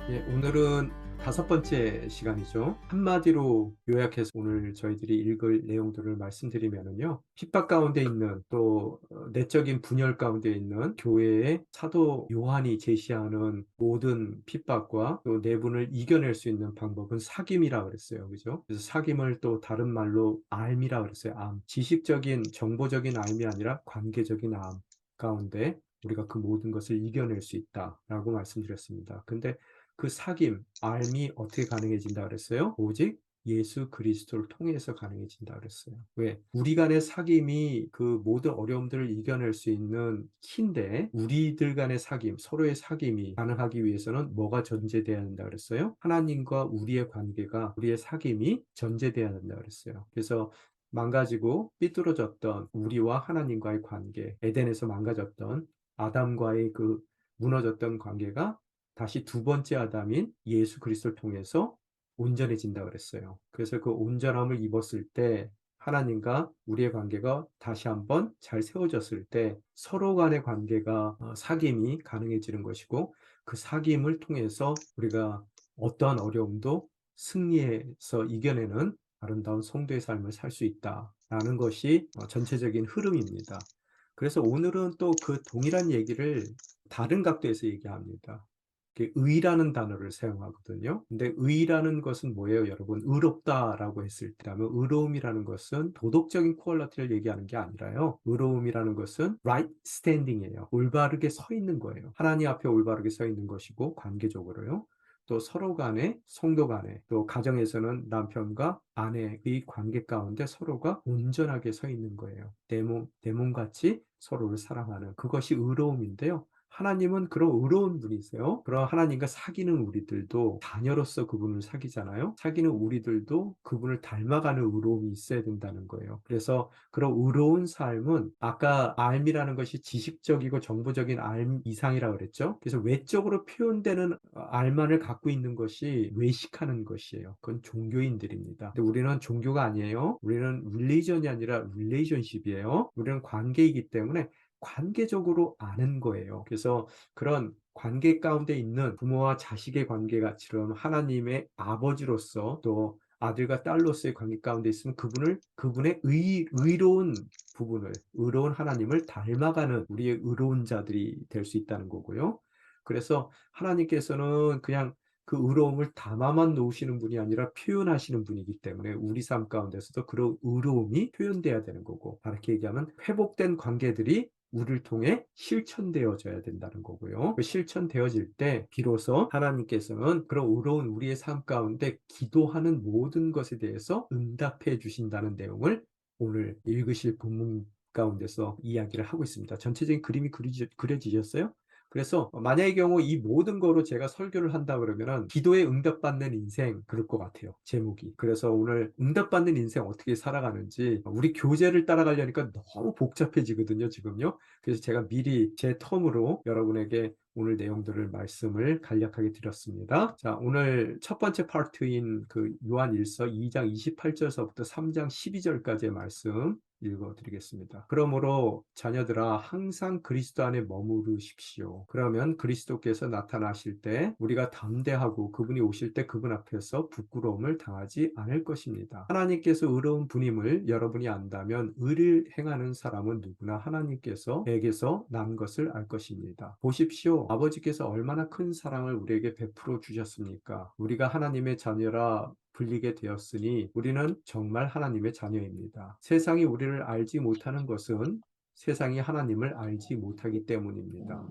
예, 오늘은 다섯 번째 시간이죠. 한마디로 요약해서 오늘 저희들이 읽을 내용들을 말씀드리면은요. 핍박 가운데 있는 또 내적인 분열 가운데 있는 교회의 사도 요한이 제시하는 모든 핍박과 또 내분을 이겨낼 수 있는 방법은 사귐이라 그랬어요. 그죠? 그래서 사귐을 또 다른 말로 알미라 그랬어요. 암. 지식적인 정보적인 알미 아니라 관계적인 암 가운데 우리가 그 모든 것을 이겨낼 수 있다라고 말씀드렸습니다. 근데 그 사귐, 알미 어떻게 가능해진다 그랬어요? 오직 예수 그리스도를 통해서 가능해진다 그랬어요. 왜? 우리 간의 사귐이 그 모든 어려움들을 이겨낼 수 있는 키인데 우리들 간의 사귐, 서로의 사귐이 가능하기 위해서는 뭐가 전제돼야 한다 그랬어요? 하나님과 우리의 관계가, 우리의 사귐이 전제돼야 한다 그랬어요. 그래서 망가지고 삐뚤어졌던 우리와 하나님과의 관계, 에덴에서 망가졌던 아담과의 그 무너졌던 관계가 다시 두 번째 아담인 예수 그리스도를 통해서 온전해진다 그랬어요. 그래서 그 온전함을 입었을 때 하나님과 우리의 관계가 다시 한번 잘 세워졌을 때 서로 간의 관계가 사귐이 가능해지는 것이고 그 사귐을 통해서 우리가 어떠한 어려움도 승리해서 이겨내는 아름다운 성도의 삶을 살 수 있다라는 것이 전체적인 흐름입니다. 그래서 오늘은 또 그 동일한 얘기를 다른 각도에서 얘기합니다. 의라는 단어를 사용하거든요. 근데 의라는 것은 뭐예요, 여러분? 의롭다라고 했을 때라면 의로움이라는 것은 도덕적인 퀄리티를 얘기하는 게 아니라요. 의로움이라는 것은 right standing이에요. 올바르게 서 있는 거예요. 하나님 앞에 올바르게 서 있는 것이고 관계적으로요. 또 서로 간에 성도 간에 또 가정에서는 남편과 아내의 관계 가운데 서로가 온전하게 서 있는 거예요. 내 몸같이 서로를 사랑하는 그것이 의로움인데요. 하나님은 그런 의로운 분이세요. 그런 하나님과 사귀는 우리들도 자녀로서 그분을 사귀잖아요. 사귀는 우리들도 그분을 닮아가는 의로움이 있어야 된다는 거예요. 그래서 그런 의로운 삶은 아까 알미라는 것이 지식적이고 정보적인 알 이상이라 그랬죠. 그래서 외적으로 표현되는 알만을 갖고 있는 것이 외식하는 것이에요. 그건 종교인들입니다. 근데 우리는 종교가 아니에요. 우리는 릴리전이 아니라 릴레이션십이에요. 우리는 관계이기 때문에 관계적으로 아는 거예요. 그래서 그런 관계 가운데 있는 부모와 자식의 관계가처럼 하나님의 아버지로서 또 아들과 딸로서의 관계 가운데 있으면 그분의 의로운 부분을, 의로운 하나님을 닮아가는 우리의 의로운 자들이 될 수 있다는 거고요. 그래서 하나님께서는 그냥 그 의로움을 담아만 놓으시는 분이 아니라 표현하시는 분이기 때문에 우리 삶 가운데서도 그런 의로움이 표현돼야 되는 거고, 다르게 얘기하면 회복된 관계들이 우리를 통해 실천되어져야 된다는 거고요. 그 실천되어질 때 비로소 하나님께서는 그런 의로운 우리의 삶 가운데 기도하는 모든 것에 대해서 응답해 주신다는 내용을 오늘 읽으실 본문 가운데서 이야기를 하고 있습니다. 전체적인 그림이 그려지셨어요? 그래서 만약의 경우 이 모든 거로 제가 설교를 한다 그러면은 기도에 응답받는 인생 그럴 것 같아요. 제목이. 그래서 오늘 응답받는 인생 어떻게 살아가는지 우리 교재를 따라가려니까 너무 복잡해지거든요, 지금요. 그래서 제가 미리 제 텀으로 여러분에게 오늘 내용들을 말씀을 간략하게 드렸습니다. 자, 오늘 첫 번째 파트인 그 요한일서 2장 28절서부터 3장 12절까지의 말씀 읽어드리겠습니다. 그러므로 자녀들아 항상 그리스도 안에 머무르십시오. 그러면 그리스도께서 나타나실 때 우리가 담대하고 그분이 오실 때 그분 앞에서 부끄러움을 당하지 않을 것입니다. 하나님께서 의로운 분임을 여러분이 안다면 의를 행하는 사람은 누구나 하나님께서에게서 난 것을 알 것입니다. 보십시오. 아버지께서 얼마나 큰 사랑을 우리에게 베풀어 주셨습니까? 우리가 하나님의 자녀라 불리게 되었으니 우리는 정말 하나님의 자녀입니다. 세상이 우리를 알지 못하는 것은 세상이 하나님을 알지 못하기 때문입니다.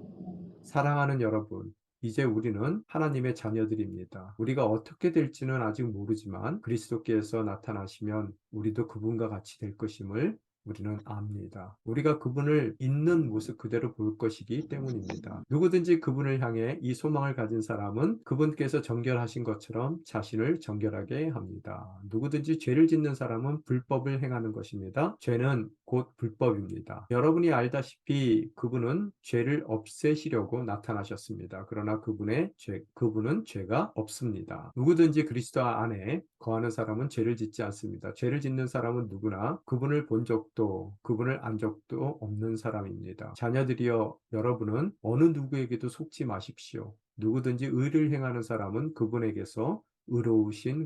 사랑하는 여러분, 이제 우리는 하나님의 자녀들입니다. 우리가 어떻게 될지는 아직 모르지만 그리스도께서 나타나시면 우리도 그분과 같이 될 것임을 우리는 압니다. 우리가 그분을 있는 모습 그대로 볼 것이기 때문입니다. 누구든지 그분을 향해 이 소망을 가진 사람은 그분께서 정결하신 것처럼 자신을 정결하게 합니다. 누구든지 죄를 짓는 사람은 불법을 행하는 것입니다. 죄는 곧 불법입니다. 여러분이 알다시피 그분은 죄를 없애시려고 나타나셨습니다. 그러나 그분은 죄가 없습니다. 누구든지 그리스도 안에 거하는 사람은 죄를 짓지 않습니다. 죄를 짓는 사람은 누구나 그분을 본 적도 그분을 안 적도 없는 사람입니다. 자녀들이여 여러분은 어느 누구에게도 속지 마십시오. 누구든지 의를 행하는 사람은 그분에게서 의로우신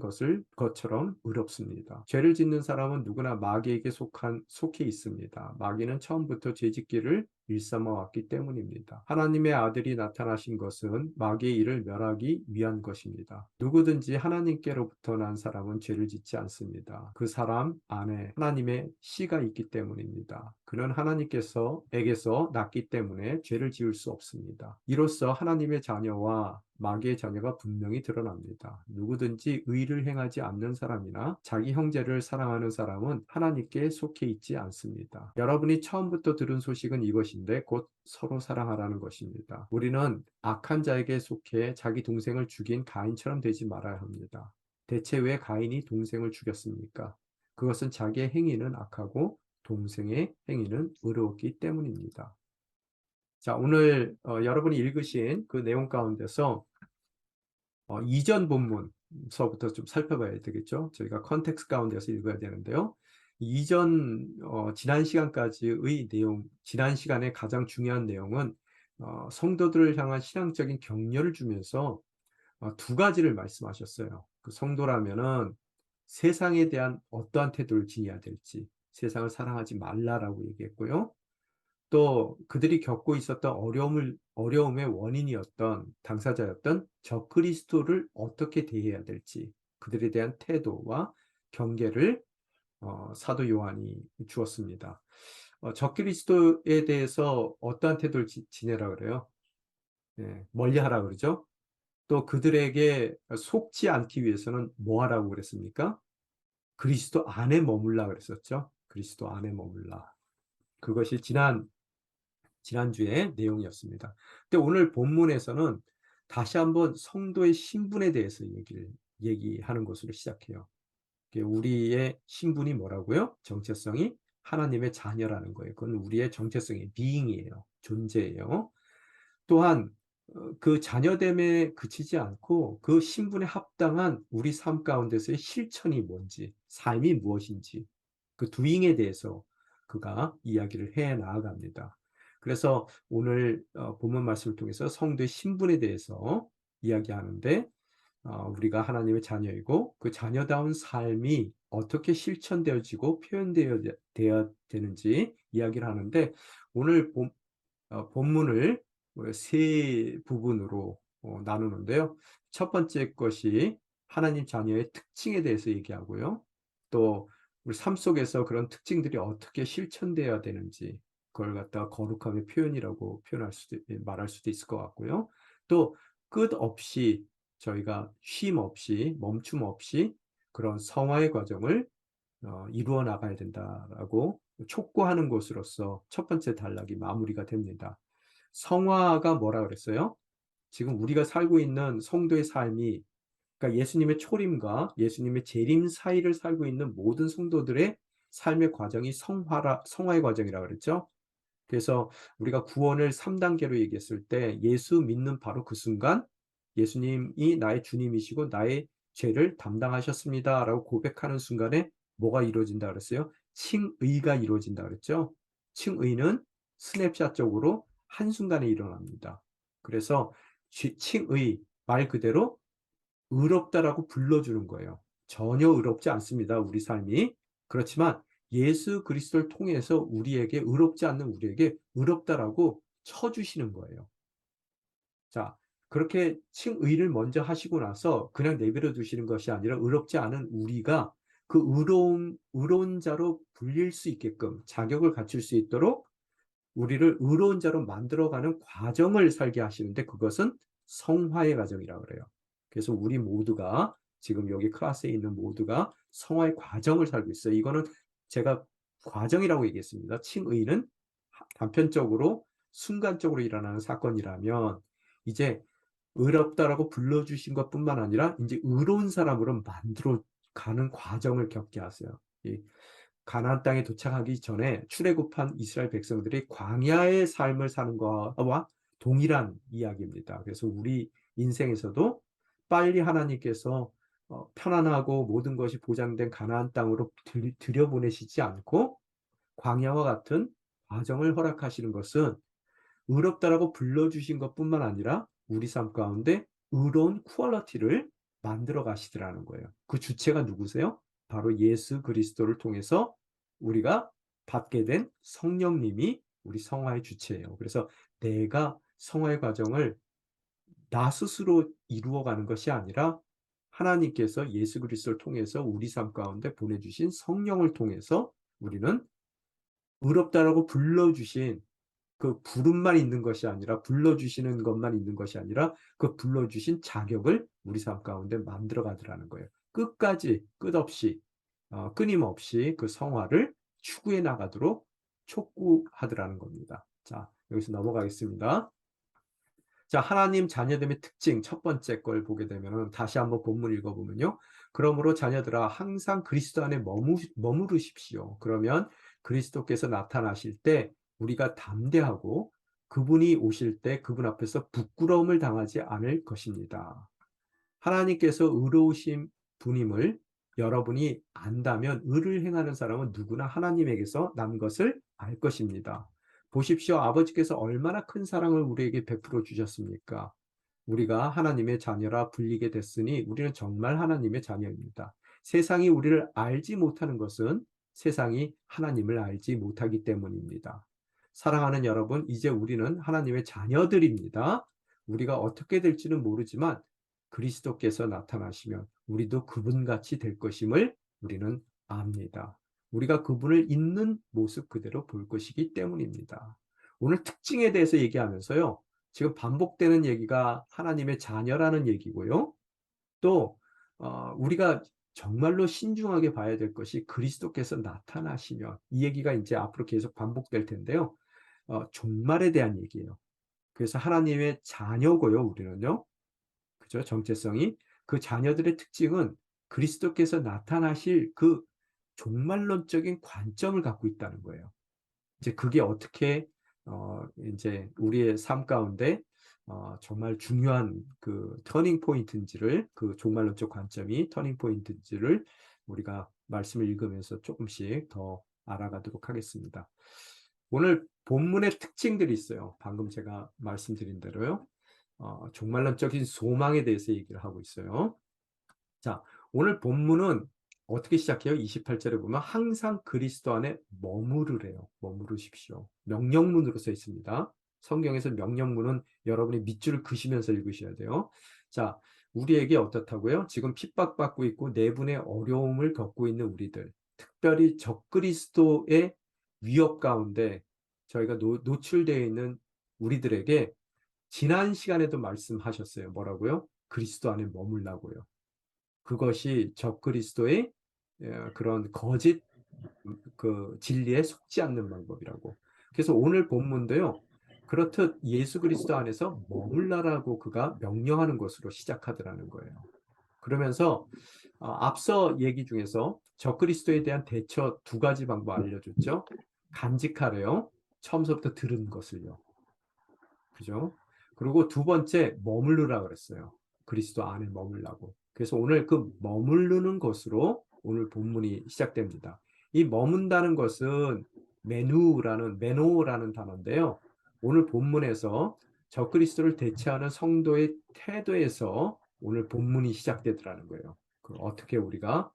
것처럼 의롭습니다. 죄를 짓는 사람은 누구나 마귀에게 속해 있습니다. 마귀는 처음부터 죄짓기를 일삼아 왔기 때문입니다. 하나님의 아들이 나타나신 것은 마귀의 일을 멸하기 위한 것입니다. 누구든지 하나님께로부터 난 사람은 죄를 짓지 않습니다. 그 사람 안에 하나님의 씨가 있기 때문입니다. 그는 하나님께서에게서 났기 때문에 죄를 지을 수 없습니다. 이로써 하나님의 자녀와 마귀의 자녀가 분명히 드러납니다. 누구든지 의를 행하지 않는 사람이나 자기 형제를 사랑하는 사람은 하나님께 속해 있지 않습니다. 여러분이 처음부터 들은 소식은 이것인데 곧 서로 사랑하라는 것입니다. 우리는 악한 자에게 속해 자기 동생을 죽인 가인처럼 되지 말아야 합니다. 대체 왜 가인이 동생을 죽였습니까? 그것은 자기의 행위는 악하고 동생의 행위는 의로웠기 때문입니다. 자, 오늘 여러분이 읽으신 그 내용 가운데서 이전 본문서부터 좀 살펴봐야 되겠죠. 저희가 컨텍스트 가운데서 읽어야 되는데요. 지난 시간까지의 내용, 지난 시간에 가장 중요한 내용은 성도들을 향한 신앙적인 격려를 주면서 두 가지를 말씀하셨어요. 그 성도라면은 세상에 대한 어떠한 태도를 지녀야 될지, 세상을 사랑하지 말라라고 얘기했고요. 또 그들이 겪고 있었던 어려움의 원인이었던 당사자였던 적그리스도를 어떻게 대해야 될지 그들에 대한 태도와 경계를 사도 요한이 주었습니다. 적그리스도에 대해서 어떠한 태도를 지내라 그래요? 네, 멀리하라 그러죠. 또 그들에게 속지 않기 위해서는 뭐 하라고 그랬습니까? 그리스도 안에 머물라 그랬었죠. 그리스도 안에 머물라. 그것이 지난주의 내용이었습니다. 근데 오늘 본문에서는 다시 한번 성도의 신분에 대해서 얘기하는 것으로 시작해요. 우리의 신분이 뭐라고요? 정체성이 하나님의 자녀라는 거예요. 그건 우리의 정체성이 being이에요. 존재예요. 또한 그 자녀됨에 그치지 않고 그 신분에 합당한 우리 삶 가운데서의 실천이 뭔지, 삶이 무엇인지 그 doing에 대해서 그가 이야기를 해 나아갑니다. 그래서 오늘 본문 말씀을 통해서 성도의 신분에 대해서 이야기하는데 우리가 하나님의 자녀이고 그 자녀다운 삶이 어떻게 실천되어지고 표현되어야 되는지 이야기를 하는데 오늘 본문을 세 부분으로 나누는데요. 첫 번째 것이 하나님 자녀의 특징에 대해서 얘기하고요. 또 우리 삶 속에서 그런 특징들이 어떻게 실천되어야 되는지 그걸 갖다가 거룩함의 표현이라고 말할 수도 있을 것 같고요. 또 끝없이 저희가 쉼 없이 멈춤 없이 그런 성화의 과정을 이루어 나가야 된다라고 촉구하는 것으로서 첫 번째 단락이 마무리가 됩니다. 성화가 뭐라 그랬어요? 지금 우리가 살고 있는 성도의 삶이 그러니까 예수님의 초림과 예수님의 재림 사이를 살고 있는 모든 성도들의 삶의 과정이 성화의 과정이라고 그랬죠. 그래서 우리가 구원을 3단계로 얘기했을 때 예수 믿는 바로 그 순간 예수님이 나의 주님이시고 나의 죄를 담당하셨습니다 라고 고백하는 순간에 뭐가 이루어진다 그랬어요? 칭의가 이루어진다 그랬죠. 칭의는 스냅샷적으로 한순간에 일어납니다. 그래서 칭의 말 그대로 의롭다라고 불러주는 거예요. 전혀 의롭지 않습니다. 우리 삶이. 그렇지만 예수 그리스도를 통해서 의롭지 않는 우리에게 의롭다라고 쳐주시는 거예요. 자, 그렇게 칭의를 먼저 하시고 나서 그냥 내버려 두시는 것이 아니라 의롭지 않은 우리가 그 의로운 자로 불릴 수 있게끔 자격을 갖출 수 있도록 우리를 의로운 자로 만들어가는 과정을 살게 하시는데 그것은 성화의 과정이라고 그래요. 그래서 우리 모두가 지금 여기 클래스에 있는 모두가 성화의 과정을 살고 있어요. 이거는 제가 과정이라고 얘기했습니다. 칭의는 단편적으로 순간적으로 일어나는 사건이라면 이제 의롭다라고 불러주신 것뿐만 아니라 이제 의로운 사람으로 만들어 가는 과정을 겪게 하세요. 이 가나안 땅에 도착하기 전에 출애굽한 이스라엘 백성들이 광야의 삶을 사는 것과 동일한 이야기입니다. 그래서 우리 인생에서도 빨리 하나님께서 편안하고 모든 것이 보장된 가나안 땅으로 들여보내시지 않고 광야와 같은 과정을 허락하시는 것은 의롭다라고 불러주신 것뿐만 아니라 우리 삶 가운데 의로운 퀄리티를 만들어 가시더라는 거예요. 그 주체가 누구세요? 바로 예수 그리스도를 통해서 우리가 받게 된 성령님이 우리 성화의 주체예요. 그래서 내가 성화의 과정을 나 스스로 이루어가는 것이 아니라 하나님께서 예수 그리스도를 통해서 우리 삶 가운데 보내주신 성령을 통해서 우리는 의롭다라고 불러주신 그 부름만 있는 것이 아니라 불러주시는 것만 있는 것이 아니라 그 불러주신 자격을 우리 삶 가운데 만들어 가더라는 거예요. 끝까지 끝없이 끊임없이 그 성화를 추구해 나가도록 촉구하더라는 겁니다. 자, 여기서 넘어가겠습니다. 자, 하나님 자녀됨의 특징 첫 번째 걸 보게 되면은 다시 한번 본문 읽어보면요. 그러므로 자녀들아 항상 그리스도 안에 머무르십시오. 그러면 그리스도께서 나타나실 때 우리가 담대하고 그분이 오실 때 그분 앞에서 부끄러움을 당하지 않을 것입니다. 하나님께서 의로우신 분임을 여러분이 안다면 의를 행하는 사람은 누구나 하나님에게서 난 것을 알 것입니다. 보십시오. 아버지께서 얼마나 큰 사랑을 우리에게 베풀어 주셨습니까? 우리가 하나님의 자녀라 불리게 됐으니 우리는 정말 하나님의 자녀입니다. 세상이 우리를 알지 못하는 것은 세상이 하나님을 알지 못하기 때문입니다. 사랑하는 여러분, 이제 우리는 하나님의 자녀들입니다. 우리가 어떻게 될지는 모르지만 그리스도께서 나타나시면 우리도 그분같이 될 것임을 우리는 압니다. 우리가 그분을 있는 모습 그대로 볼 것이기 때문입니다. 오늘 특징에 대해서 얘기하면서요. 지금 반복되는 얘기가 하나님의 자녀라는 얘기고요. 또 우리가 정말로 신중하게 봐야 될 것이 그리스도께서 나타나시면 이 얘기가 이제 앞으로 계속 반복될 텐데요. 종말에 대한 얘기예요. 그래서 하나님의 자녀고요, 우리는요. 그죠? 정체성이. 그 자녀들의 특징은 그리스도께서 나타나실 그 종말론적인 관점을 갖고 있다는 거예요. 이제 그게 어떻게 이제 우리의 삶 가운데 정말 중요한 그 터닝 포인트인지를 그 종말론적 관점이 터닝 포인트인지를 우리가 말씀을 읽으면서 조금씩 더 알아가도록 하겠습니다. 오늘 본문의 특징들이 있어요. 방금 제가 말씀드린 대로요. 종말론적인 소망에 대해서 얘기를 하고 있어요. 자, 오늘 본문은 어떻게 시작해요? 28절에 보면 항상 그리스도 안에 머무르래요. 머무르십시오. 명령문으로 써 있습니다. 성경에서 명령문은 여러분이 밑줄을 그시면서 읽으셔야 돼요. 자, 우리에게 어떻다고요? 지금 핍박받고 있고 내분의 어려움을 겪고 있는 우리들, 특별히 적그리스도의 위협 가운데 저희가 노출되어 있는 우리들에게 지난 시간에도 말씀하셨어요. 뭐라고요? 그리스도 안에 머물라고요. 그것이 적그리스도의 그런 거짓 그 진리에 속지 않는 방법이라고. 그래서 오늘 본문도요. 그렇듯 예수 그리스도 안에서 머물라라고 그가 명령하는 것으로 시작하더라는 거예요. 그러면서 앞서 얘기 중에서 적그리스도에 대한 대처 두 가지 방법 알려줬죠. 간직하래요. 처음부터 들은 것을요. 그죠? 그리고 두 번째 머무르라 그랬어요. 그리스도 안에 머물라고. 그래서 오늘 그 머무르는 것으로 오늘 본문이 시작됩니다. 이 머문다는 것은 메노라는 단어인데요. 오늘 본문에서 적그리스도를 대체하는 성도의 태도에서 오늘 본문이 시작되더라는 거예요. 어떻게 우리가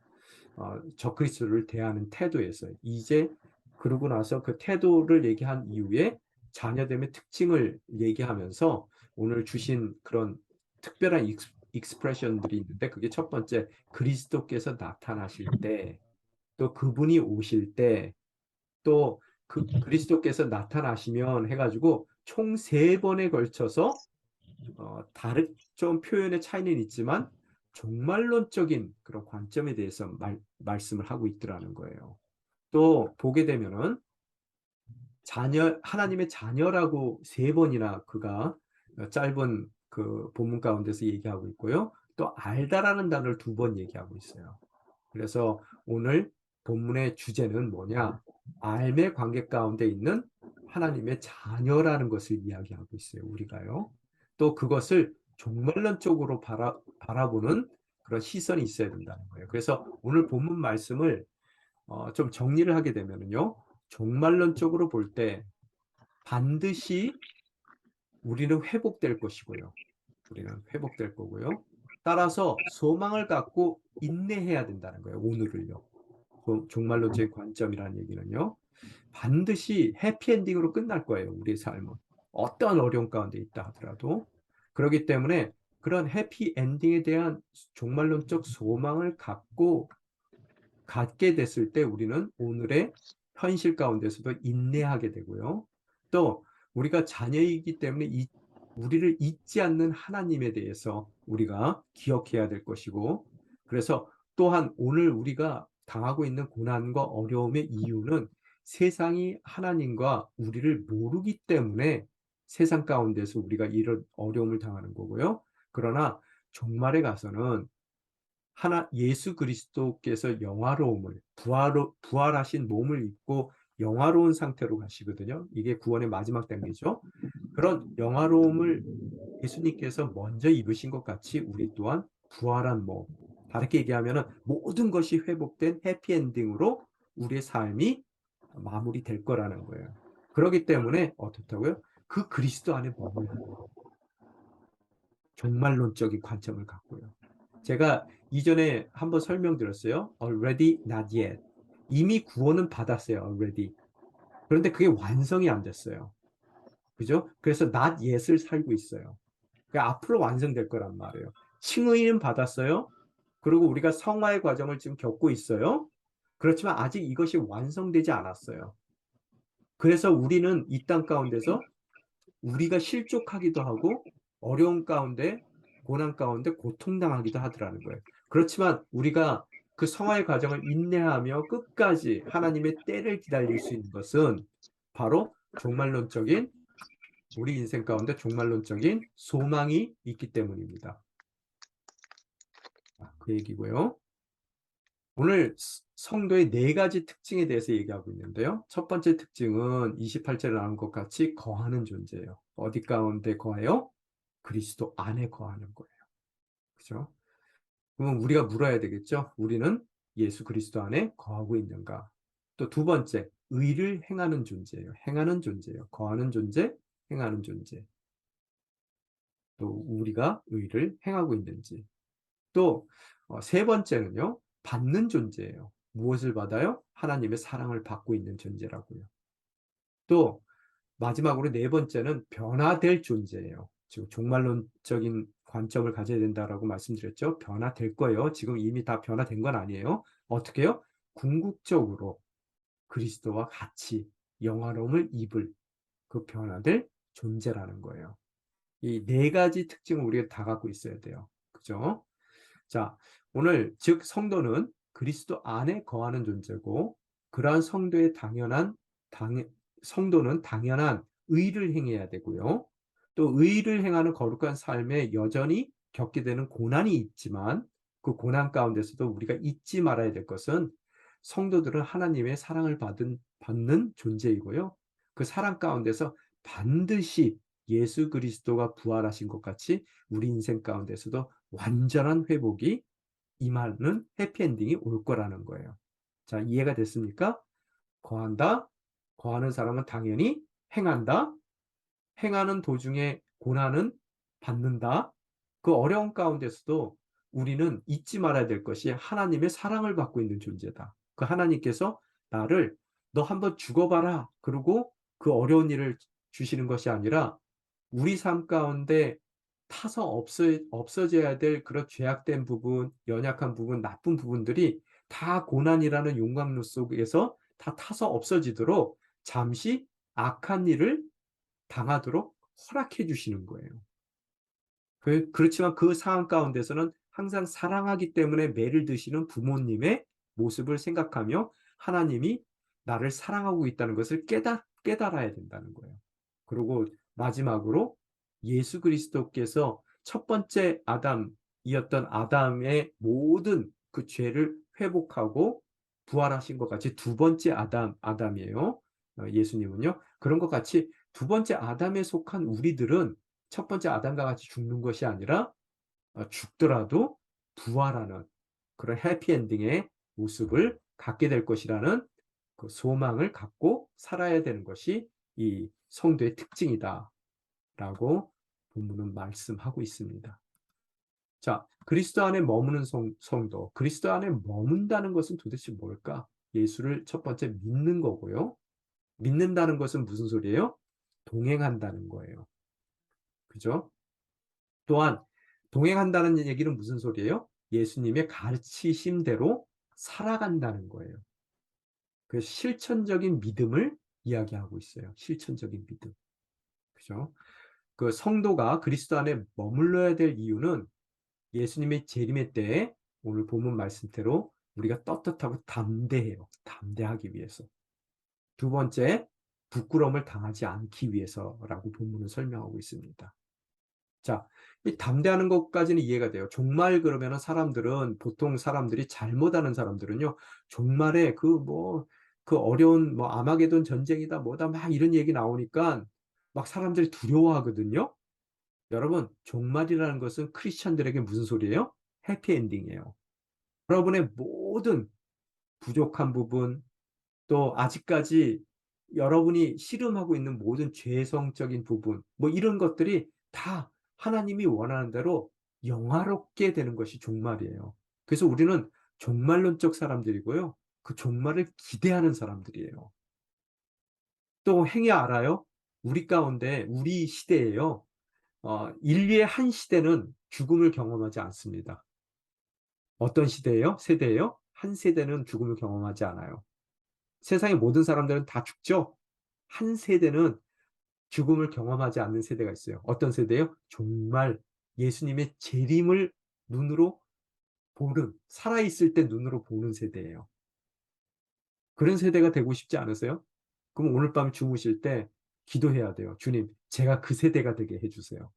적그리스도를 대하는 태도에서 이제 그러고 나서 그 태도를 얘기한 이후에 자녀됨의 특징을 얘기하면서 오늘 주신 그런 특별한 익스프레션들이 있는데 그게 첫 번째 그리스도께서 나타나실 때 또 그분이 오실 때 또 그 그리스도께서 나타나시면 해가지고 총 세 번에 걸쳐서 다른 좀 표현의 차이는 있지만 종말론적인 그런 관점에 대해서 말씀을 하고 있더라는 거예요. 또 보게 되면은 하나님의 자녀라고 세 번이나 그가 짧은 그 본문 가운데서 얘기하고 있고요. 또 알다라는 단어를 두 번 얘기하고 있어요. 그래서 오늘 본문의 주제는 뭐냐? 알의 관계 가운데 있는 하나님의 자녀라는 것을 이야기하고 있어요. 우리가요. 또 그것을 종말론적으로 바라보는 그런 시선이 있어야 된다는 거예요. 그래서 오늘 본문 말씀을 좀 정리를 하게 되면요. 종말론적으로 볼 때 반드시 우리는 회복될 것이고요. 우리는 회복될 거고요. 따라서 소망을 갖고 인내해야 된다는 거예요. 오늘을요. 종말론적인 관점이라는 얘기는요. 반드시 해피엔딩으로 끝날 거예요. 우리의 삶은. 어떤 어려움 가운데 있다 하더라도. 그렇기 때문에 그런 해피엔딩에 대한 종말론적 소망을 갖게 됐을 때 우리는 오늘의 현실 가운데서도 인내하게 되고요. 또 우리가 자녀이기 때문에 우리를 잊지 않는 하나님에 대해서 우리가 기억해야 될 것이고, 그래서 또한 오늘 우리가 당하고 있는 고난과 어려움의 이유는 세상이 하나님과 우리를 모르기 때문에 세상 가운데서 우리가 이런 어려움을 당하는 거고요. 그러나 종말에 가서는 예수 그리스도께서 영화로움을, 부활하신 몸을 입고 영화로운 상태로 가시거든요. 이게 구원의 마지막 단계죠. 그런 영화로움을 예수님께서 먼저 입으신 것 같이 우리 또한 부활한 몸, 다르게 얘기하면 모든 것이 회복된 해피엔딩으로 우리의 삶이 마무리될 거라는 거예요. 그렇기 때문에 어떻다고요? 그 그리스도 안에 머물러 종말론적인 관점을 갖고요. 제가 이전에 한번 설명드렸어요. Already, not yet. 이미 구원은 받았어요. Already. 그런데 그게 완성이 안 됐어요. 그죠? 그래서 not yet을 살고 있어요. 앞으로 완성될 거란 말이에요. 칭의는 받았어요. 그리고 우리가 성화의 과정을 지금 겪고 있어요. 그렇지만 아직 이것이 완성되지 않았어요. 그래서 우리는 이 땅 가운데서 우리가 실족하기도 하고 어려움 가운데, 고난 가운데 고통당하기도 하더라는 거예요. 그렇지만 우리가 그 성화의 과정을 인내하며 끝까지 하나님의 때를 기다릴 수 있는 것은 바로 종말론적인, 우리 인생 가운데 종말론적인 소망이 있기 때문입니다. 그 얘기고요. 오늘 성도의 4가지 특징에 대해서 얘기하고 있는데요. 첫 번째 특징은 28절에 나온 것 같이 거하는 존재예요. 어디 가운데 거해요? 그리스도 안에 거하는 거예요. 그죠? 그러면 우리가 물어야 되겠죠? 우리는 예수 그리스도 안에 거하고 있는가? 또 두 번째, 의를 행하는 존재예요. 행하는 존재예요. 거하는 존재, 행하는 존재. 또 우리가 의를 행하고 있는지. 또 세 번째는요. 받는 존재예요. 무엇을 받아요? 하나님의 사랑을 받고 있는 존재라고요. 또 마지막으로 네 번째는 변화될 존재예요. 지금 종말론적인 관점을 가져야 된다라고 말씀드렸죠. 변화될 거예요. 지금 이미 다 변화된 건 아니에요. 어떻게요? 궁극적으로 그리스도와 같이 영화로움을 입을 그 변화될 존재라는 거예요. 이 4가지 특징을 우리가 다 갖고 있어야 돼요. 그죠? 자, 오늘 즉 성도는 그리스도 안에 거하는 존재고, 그러한 성도는 당연한 의를 행해야 되고요. 또 의를 행하는 거룩한 삶에 여전히 겪게 되는 고난이 있지만, 그 고난 가운데서도 우리가 잊지 말아야 될 것은 성도들은 하나님의 사랑을 받는 존재이고요. 그 사랑 가운데서 반드시 예수 그리스도가 부활하신 것 같이 우리 인생 가운데서도 완전한 회복이 임하는 해피엔딩이 올 거라는 거예요. 자, 이해가 됐습니까? 거한다. 거하는 사람은 당연히 행한다. 행하는 도중에 고난은 받는다. 그 어려운 가운데서도 우리는 잊지 말아야 될 것이 하나님의 사랑을 받고 있는 존재다. 그 하나님께서 나를 너 한번 죽어봐라. 그리고 그 어려운 일을 주시는 것이 아니라 우리 삶 가운데 타서 없어져야 될 그런 죄악된 부분, 연약한 부분, 나쁜 부분들이 다 고난이라는 용광로 속에서 다 타서 없어지도록 잠시 악한 일을 당하도록 허락해 주시는 거예요. 그렇지만 그 상황 가운데서는 항상 사랑하기 때문에 매를 드시는 부모님의 모습을 생각하며 하나님이 나를 사랑하고 있다는 것을 깨달아야 된다는 거예요. 그리고 마지막으로 예수 그리스도께서 첫 번째 아담이었던 아담의 모든 그 죄를 회복하고 부활하신 것 같이 두 번째 아담이에요. 예수님은요. 그런 것 같이 두 번째 아담에 속한 우리들은 첫 번째 아담과 같이 죽는 것이 아니라 죽더라도 부활하는 그런 해피엔딩의 모습을 갖게 될 것이라는 그 소망을 갖고 살아야 되는 것이 이 성도의 특징이다라고 본문은 말씀하고 있습니다. 자, 그리스도 안에 머무는 성도. 그리스도 안에 머문다는 것은 도대체 뭘까? 예수를 첫 번째 믿는 거고요. 믿는다는 것은 무슨 소리예요? 동행한다는 거예요. 그죠? 또한 동행한다는 얘기는 무슨 소리예요? 예수님의 가르치심대로 살아간다는 거예요. 그 실천적인 믿음을 이야기하고 있어요. 실천적인 믿음. 그죠? 그 성도가 그리스도 안에 머물러야 될 이유는 예수님의 재림의 때에 오늘 본문 말씀대로 우리가 떳떳하고 담대해요. 담대하기 위해서. 두 번째, 부끄러움을 당하지 않기 위해서라고 본문은 설명하고 있습니다. 자, 이 담대하는 것까지는 이해가 돼요. 종말 그러면은 사람들은, 보통 사람들이 잘못하는 사람들은요, 종말에 그 어려운 아마게돈 전쟁이다 뭐다 막 이런 얘기 나오니까 막 사람들이 두려워하거든요. 여러분, 종말이라는 것은 크리스천들에게 무슨 소리예요? 해피엔딩이에요. 여러분의 모든 부족한 부분, 또 아직까지 여러분이 씨름하고 있는 모든 죄성적인 부분, 이런 것들이 다 하나님이 원하는 대로 영화롭게 되는 것이 종말이에요. 그래서 우리는 종말론적 사람들이고요. 그 종말을 기대하는 사람들이에요. 또 행여 알아요? 우리 가운데, 우리 시대에요. 인류의 한 시대는 죽음을 경험하지 않습니다. 어떤 시대예요? 세대예요? 한 세대는 죽음을 경험하지 않아요. 세상의 모든 사람들은 다 죽죠? 한 세대는 죽음을 경험하지 않는 세대가 있어요. 어떤 세대예요? 정말 예수님의 재림을 눈으로 보는, 살아있을 때 눈으로 보는 세대예요. 그런 세대가 되고 싶지 않으세요? 그럼 오늘 밤 주무실 때 기도해야 돼요. 주님, 제가 그 세대가 되게 해주세요.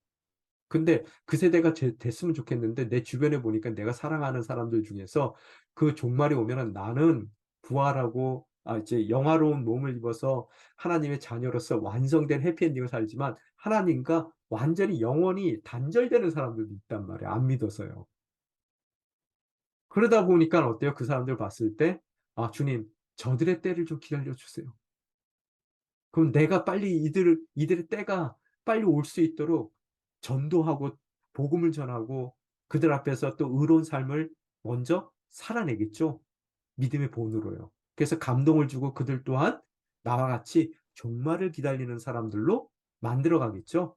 근데 그 세대가 됐으면 좋겠는데 내 주변에 보니까 내가 사랑하는 사람들 중에서 그 종말이 오면은 나는 부활하고 이제 영화로운 몸을 입어서 하나님의 자녀로서 완성된 해피엔딩을 살지만 하나님과 완전히 영원히 단절되는 사람들도 있단 말이에요. 안 믿어서요. 그러다 보니까 어때요? 그 사람들 봤을 때, 주님, 저들의 때를 좀 기다려 주세요. 그럼 내가 빨리 이들의 때가 빨리 올 수 있도록 전도하고 복음을 전하고 그들 앞에서 또 의로운 삶을 먼저 살아내겠죠. 믿음의 본으로요. 그래서 감동을 주고 그들 또한 나와 같이 종말을 기다리는 사람들로 만들어 가겠죠.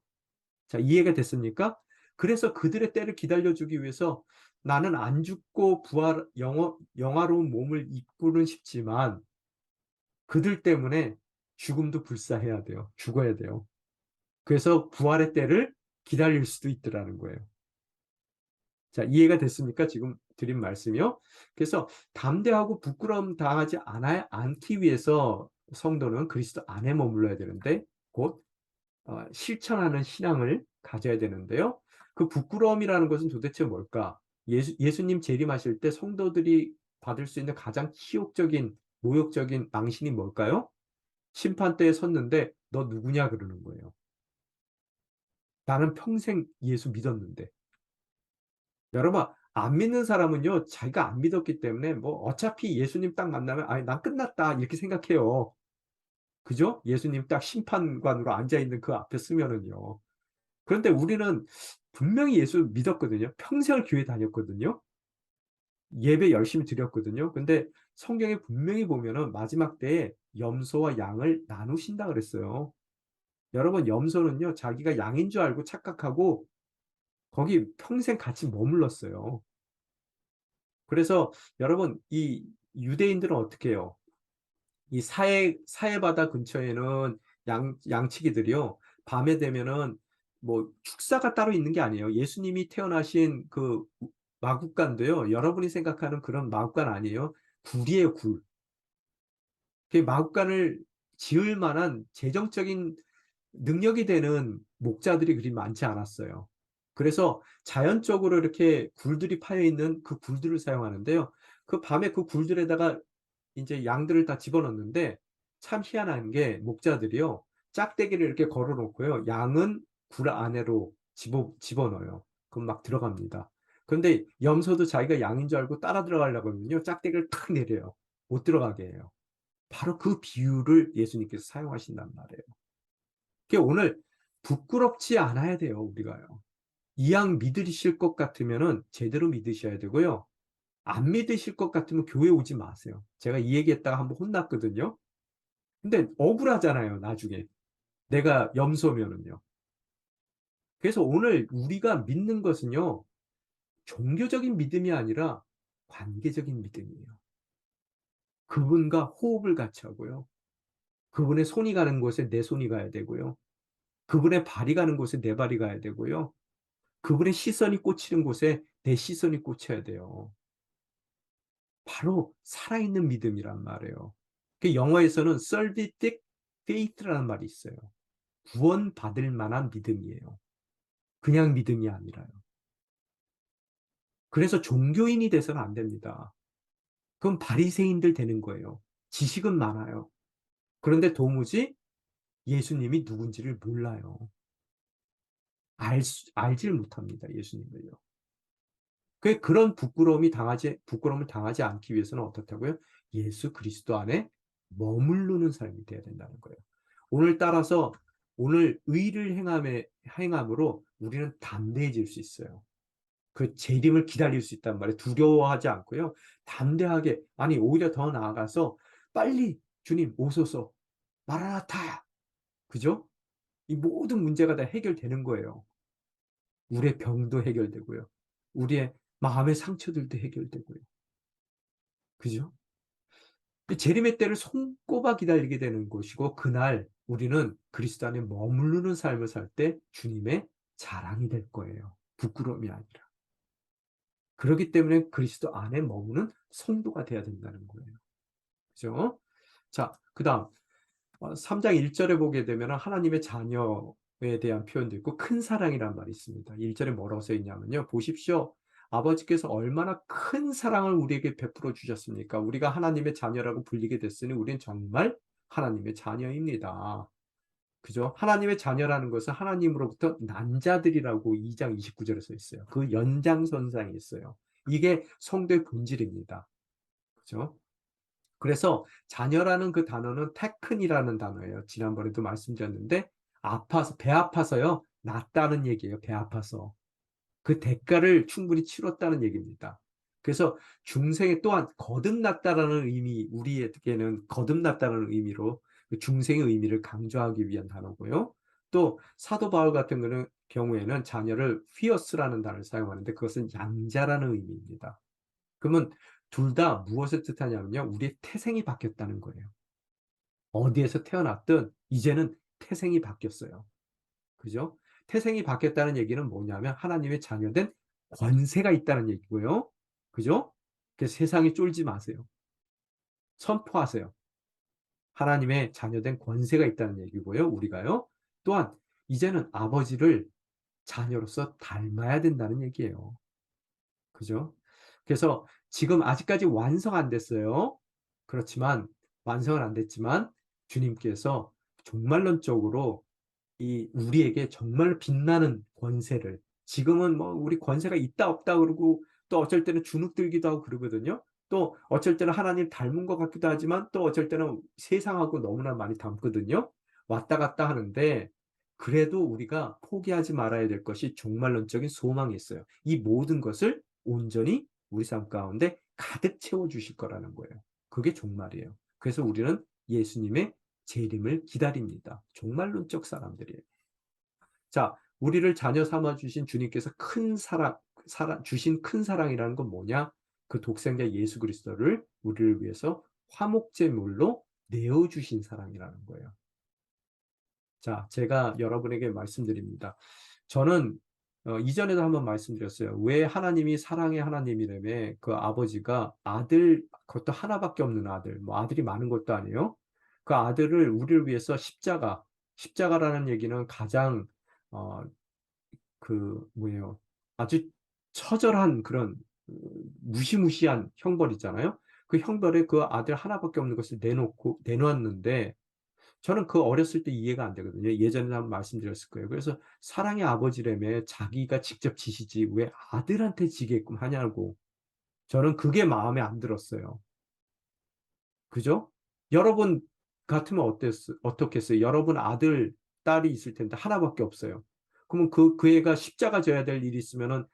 자, 이해가 됐습니까? 그래서 그들의 때를 기다려주기 위해서 나는 안 죽고 영화로운 몸을 입고는 싶지만 그들 때문에 죽음도 불사해야 돼요. 죽어야 돼요. 그래서 부활의 때를 기다릴 수도 있더라는 거예요. 자, 이해가 됐습니까? 지금 드린 말씀이요. 그래서 담대하고 부끄러움 당하지 않기 위해서 성도는 그리스도 안에 머물러야 되는데 곧 실천하는 신앙을 가져야 되는데요. 그 부끄러움이라는 것은 도대체 뭘까? 예수님 재림하실 때 성도들이 받을 수 있는 가장 치욕적인 모욕적인 망신이 뭘까요? 심판대에 섰는데 너 누구냐 그러는 거예요. 나는 평생 예수 믿었는데. 여러분, 안 믿는 사람은요, 자기가 안 믿었기 때문에 어차피 예수님 딱 만나면 아니 난 끝났다 이렇게 생각해요. 그죠? 예수님 딱 심판관으로 앉아 있는 그 앞에 서면은요. 그런데 우리는 분명히 예수 믿었거든요. 평생을 교회 다녔거든요. 예배 열심히 드렸거든요. 근데 성경에 분명히 보면은 마지막 때에 염소와 양을 나누신다 그랬어요. 여러분, 염소는요, 자기가 양인 줄 알고 착각하고 거기 평생 같이 머물렀어요. 그래서 여러분, 이 유대인들은 어떻게 해요? 이 사해 바다 근처에는 양치기들이요. 밤에 되면은 축사가 따로 있는 게 아니에요. 예수님이 태어나신 그 마국간도요. 여러분이 생각하는 그런 마국간 아니에요. 굴이에요, 굴. 그 마국간을 지을 만한 재정적인 능력이 되는 목자들이 그리 많지 않았어요. 그래서 자연적으로 이렇게 굴들이 파여 있는 그 굴들을 사용하는데요. 그 밤에 그 굴들에다가 이제 양들을 다 집어넣는데 참 희한한 게 목자들이요. 짝대기를 이렇게 걸어 놓고요. 양은 굴 안으로 집어넣어요. 그럼 막 들어갑니다. 그런데 염소도 자기가 양인 줄 알고 따라 들어가려고 하면요. 짝대기를 탁 내려요. 못 들어가게 해요. 바로 그 비유를 예수님께서 사용하신단 말이에요. 그게 오늘 부끄럽지 않아야 돼요, 우리가요. 이왕 믿으실 것 같으면은 제대로 믿으셔야 되고요. 안 믿으실 것 같으면 교회 오지 마세요. 제가 이 얘기했다가 한번 혼났거든요. 근데 억울하잖아요, 나중에. 내가 염소면은요. 그래서 오늘 우리가 믿는 것은요, 종교적인 믿음이 아니라 관계적인 믿음이에요. 그분과 호흡을 같이 하고요. 그분의 손이 가는 곳에 내 손이 가야 되고요. 그분의 발이 가는 곳에 내 발이 가야 되고요. 그분의 시선이 꽂히는 곳에 내 시선이 꽂혀야 돼요. 바로 살아있는 믿음이란 말이에요. 그 영어에서는 salvific faith라는 말이 있어요. 구원받을 만한 믿음이에요. 그냥 믿음이 아니라요. 그래서 종교인이 돼서는 안 됩니다. 그럼 바리새인들 되는 거예요. 지식은 많아요. 그런데 도무지 예수님이 누군지를 몰라요. 알질 못합니다. 예수님을요. 그런 부끄러움을 당하지 않기 위해서는 어떻다고요? 예수 그리스도 안에 머무르는 삶이 돼야 된다는 거예요. 오늘 따라서 오늘 의를 행함으로 우리는 담대해질 수 있어요. 그 재림을 기다릴 수 있단 말이에요. 두려워하지 않고요. 담대하게, 아니, 오히려 더 나아가서 빨리 주님 오소서, 마라나타! 그죠? 이 모든 문제가 다 해결되는 거예요. 우리의 병도 해결되고요. 우리의 마음의 상처들도 해결되고요. 그죠? 재림의 때를 손꼽아 기다리게 되는 것이고, 그날 우리는 그리스도 안에 머무르는 삶을 살 때 주님의 자랑이 될 거예요. 부끄러움이 아니라. 그렇기 때문에 그리스도 안에 머무는 성도가 돼야 된다는 거예요. 그죠? 자, 그 다음, 3장 1절에 보게 되면 하나님의 자녀에 대한 표현도 있고 큰 사랑이란 말이 있습니다. 1절에 뭐라고 써 있냐면요. 보십시오. 아버지께서 얼마나 큰 사랑을 우리에게 베풀어 주셨습니까? 우리가 하나님의 자녀라고 불리게 됐으니 우리는 정말 하나님의 자녀입니다. 그죠? 하나님의 자녀라는 것은 하나님으로부터 난 자들이라고 2장 29절에 써 있어요. 그 연장선상에 있어요. 이게 성도의 본질입니다. 그죠? 그래서 자녀라는 그 단어는 테큰이라는 단어예요. 지난번에도 말씀드렸는데 배 아파서요. 낫다는 얘기예요. 배 아파서. 그 대가를 충분히 치렀다는 얘기입니다. 그래서 중생에 또한 거듭났다라는 의미, 우리에게는 거듭났다는 의미로 그 중생의 의미를 강조하기 위한 단어고요. 또 사도 바울 같은 경우에는 자녀를 휘어스라는 단어를 사용하는데 그것은 양자라는 의미입니다. 그러면 둘 다 무엇을 뜻하냐면요. 우리의 태생이 바뀌었다는 거예요. 어디에서 태어났든 이제는 태생이 바뀌었어요. 그죠? 태생이 바뀌었다는 얘기는 뭐냐면 하나님의 자녀된 권세가 있다는 얘기고요. 그죠? 그래서 세상에 쫄지 마세요. 선포하세요. 하나님의 자녀된 권세가 있다는 얘기고요. 우리가요. 또한 이제는 아버지를 자녀로서 닮아야 된다는 얘기예요. 그죠? 그래서 지금 아직까지 완성 안 됐어요. 그렇지만 완성은 안 됐지만 주님께서 종말론적으로 이 우리에게 정말 빛나는 권세를 지금은 뭐 우리 권세가 있다 없다 그러고 또 어쩔 때는 주눅 들기도 하고 그러거든요. 또 어쩔 때는 하나님 닮은 것 같기도 하지만 또 어쩔 때는 세상하고 너무나 많이 닮거든요. 왔다 갔다 하는데 그래도 우리가 포기하지 말아야 될 것이 종말론적인 소망이 있어요. 이 모든 것을 온전히 우리 삶 가운데 가득 채워 주실 거라는 거예요. 그게 종말이에요. 그래서 우리는 예수님의 재림을 기다립니다. 종말론적 사람들이에요. 자, 우리를 자녀 삼아 주신 주님께서 주신 큰 사랑이라는 건 뭐냐? 그 독생자 예수 그리스도를 우리를 위해서 화목제물로 내어 주신 사랑이라는 거예요. 자, 제가 여러분에게 말씀드립니다. 저는 이전에도 한번 말씀드렸어요. 왜 하나님이 사랑의 하나님이라며 그 아버지가 그것도 하나밖에 없는 아들, 뭐 아들이 많은 것도 아니에요. 그 아들을 우리를 위해서 십자가라는 얘기는 가장 어, 뭐예요? 아주 처절한 그런 무시무시한 형벌이잖아요. 그 형벌에 그 아들 하나밖에 없는 것을 내놓았는데 저는 그 어렸을 때 이해가 안 되거든요. 예전에 한번 말씀드렸을 거예요. 그래서 사랑의 아버지라며 자기가 직접 지시지 왜 아들한테 지게끔 하냐고. 저는 그게 마음에 안 들었어요. 그죠? 여러분 같으면 어떻겠어요? 여러분 아들 딸이 있을 텐데 하나밖에 없어요. 그러면 그 애가 십자가 져야 될 일이 있으면은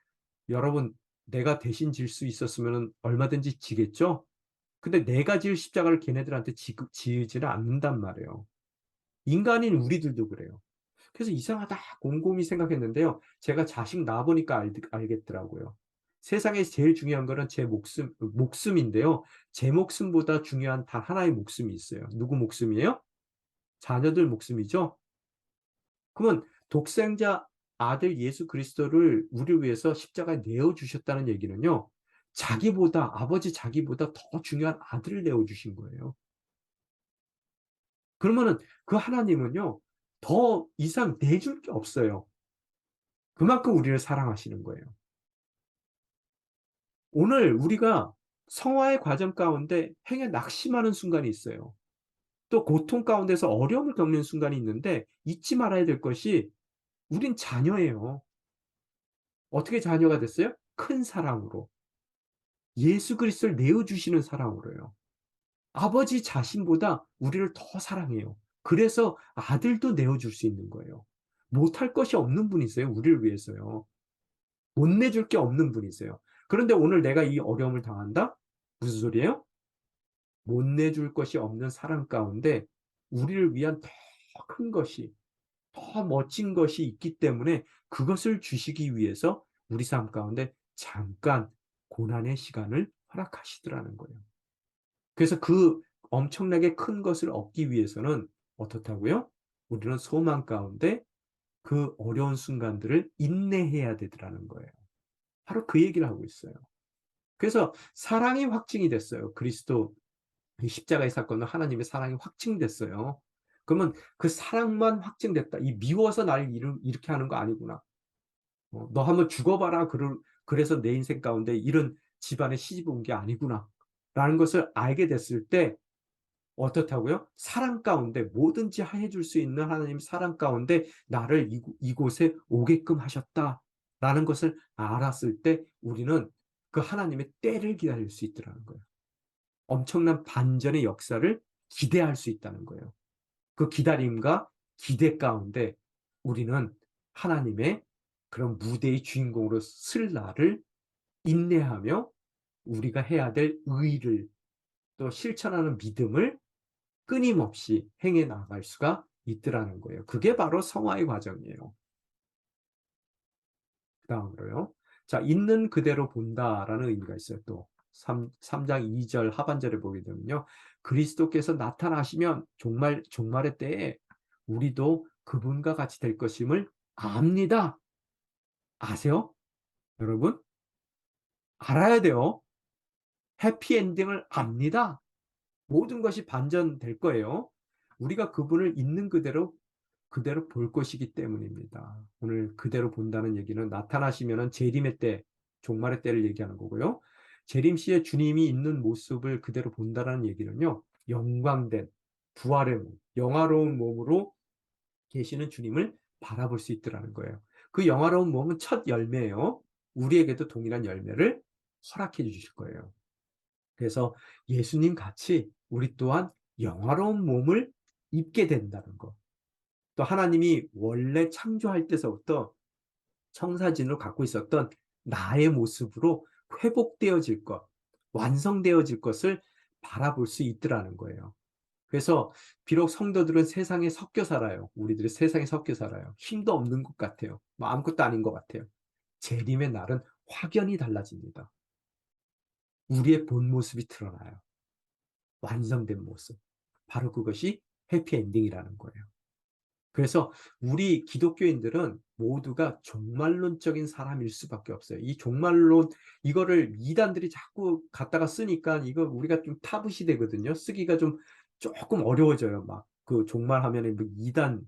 여러분 내가 대신 질 수 있었으면은 얼마든지 지겠죠? 근데 내가 질 십자가를 걔네들한테 지지를 않는단 말이에요. 인간인 우리들도 그래요. 그래서 이상하다 곰곰이 생각했는데요. 제가 자식 낳아보니까 알겠더라고요. 세상에서 제일 중요한 거는 제 목숨인데요. 제 목숨보다 중요한 단 하나의 목숨이 있어요. 누구 목숨이에요? 자녀들 목숨이죠. 그러면 독생자 아들 예수 그리스도를 우리를 위해서 십자가에 내어주셨다는 얘기는요. 아버지 자기보다 더 중요한 아들을 내어주신 거예요. 그러면은 그 하나님은요. 더 이상 내줄 게 없어요. 그만큼 우리를 사랑하시는 거예요. 오늘 우리가 성화의 과정 가운데 행에 낙심하는 순간이 있어요. 또 고통 가운데서 어려움을 겪는 순간이 있는데 잊지 말아야 될 것이 우린 자녀예요. 어떻게 자녀가 됐어요? 큰 사랑으로. 예수 그리스도를 내어주시는 사랑으로요. 아버지 자신보다 우리를 더 사랑해요. 그래서 아들도 내어줄 수 있는 거예요. 못할 것이 없는 분이세요. 우리를 위해서요. 못 내줄 게 없는 분이세요. 그런데 오늘 내가 이 어려움을 당한다? 무슨 소리예요? 못 내줄 것이 없는 사랑 가운데 우리를 위한 더 큰 것이, 더 멋진 것이 있기 때문에 그것을 주시기 위해서 우리 삶 가운데 잠깐 고난의 시간을 허락하시더라는 거예요. 그래서 그 엄청나게 큰 것을 얻기 위해서는 어떻다고요? 우리는 소망 가운데 그 어려운 순간들을 인내해야 되더라는 거예요. 바로 그 얘기를 하고 있어요. 그래서 사랑이 확증이 됐어요. 그리스도 십자가의 사건은 하나님의 사랑이 확증됐어요. 그러면 그 사랑만 확증됐다. 이 미워서 날 이렇게 하는 거 아니구나. 너 한번 죽어봐라. 그래서 내 인생 가운데 이런 집안에 시집 온 게 아니구나. 라는 것을 알게 됐을 때 어떻다고요? 사랑 가운데 뭐든지 해줄 수 있는 하나님 사랑 가운데 나를 이곳에 오게끔 하셨다라는 것을 알았을 때 우리는 그 하나님의 때를 기다릴 수 있더라는 거예요. 엄청난 반전의 역사를 기대할 수 있다는 거예요. 그 기다림과 기대 가운데 우리는 하나님의 그런 무대의 주인공으로 쓸 날을 인내하며 우리가 해야 될 의를 또 실천하는 믿음을 끊임없이 행해 나갈 수가 있더라는 거예요. 그게 바로 성화의 과정이에요. 그 다음으로요. 자, 있는 그대로 본다라는 의미가 있어요. 또 3장 2절 하반절에 보게 되면요. 그리스도께서 나타나시면 종말의 때에 우리도 그분과 같이 될 것임을 압니다. 아세요? 여러분? 알아야 돼요. 해피엔딩을 압니다. 모든 것이 반전될 거예요. 우리가 그분을 있는 그대로 볼 것이기 때문입니다. 오늘 그대로 본다는 얘기는 나타나시면은 재림의 때, 종말의 때를 얘기하는 거고요. 재림 시에 주님이 있는 모습을 그대로 본다는 얘기는요. 영광된 부활의 몸, 영화로운 몸으로 계시는 주님을 바라볼 수 있더라는 거예요. 그 영화로운 몸은 첫 열매예요. 우리에게도 동일한 열매를 허락해 주실 거예요. 그래서 예수님 같이 우리 또한 영화로운 몸을 입게 된다는 것. 또 하나님이 원래 창조할 때서부터 청사진으로 갖고 있었던 나의 모습으로 회복되어질 것, 완성되어질 것을 바라볼 수 있더라는 거예요. 그래서 비록 성도들은 세상에 섞여 살아요. 우리들이 세상에 섞여 살아요. 힘도 없는 것 같아요. 뭐 아무것도 아닌 것 같아요. 재림의 날은 확연히 달라집니다. 우리의 본 모습이 드러나요. 완성된 모습. 바로 그것이 해피엔딩이라는 거예요. 그래서 우리 기독교인들은 모두가 종말론적인 사람일 수밖에 없어요. 이 종말론, 이거를 이단들이 자꾸 갖다가 쓰니까 이거 우리가 좀 타부시 되거든요. 쓰기가 좀 조금 어려워져요. 막 그 종말하면 뭐 이단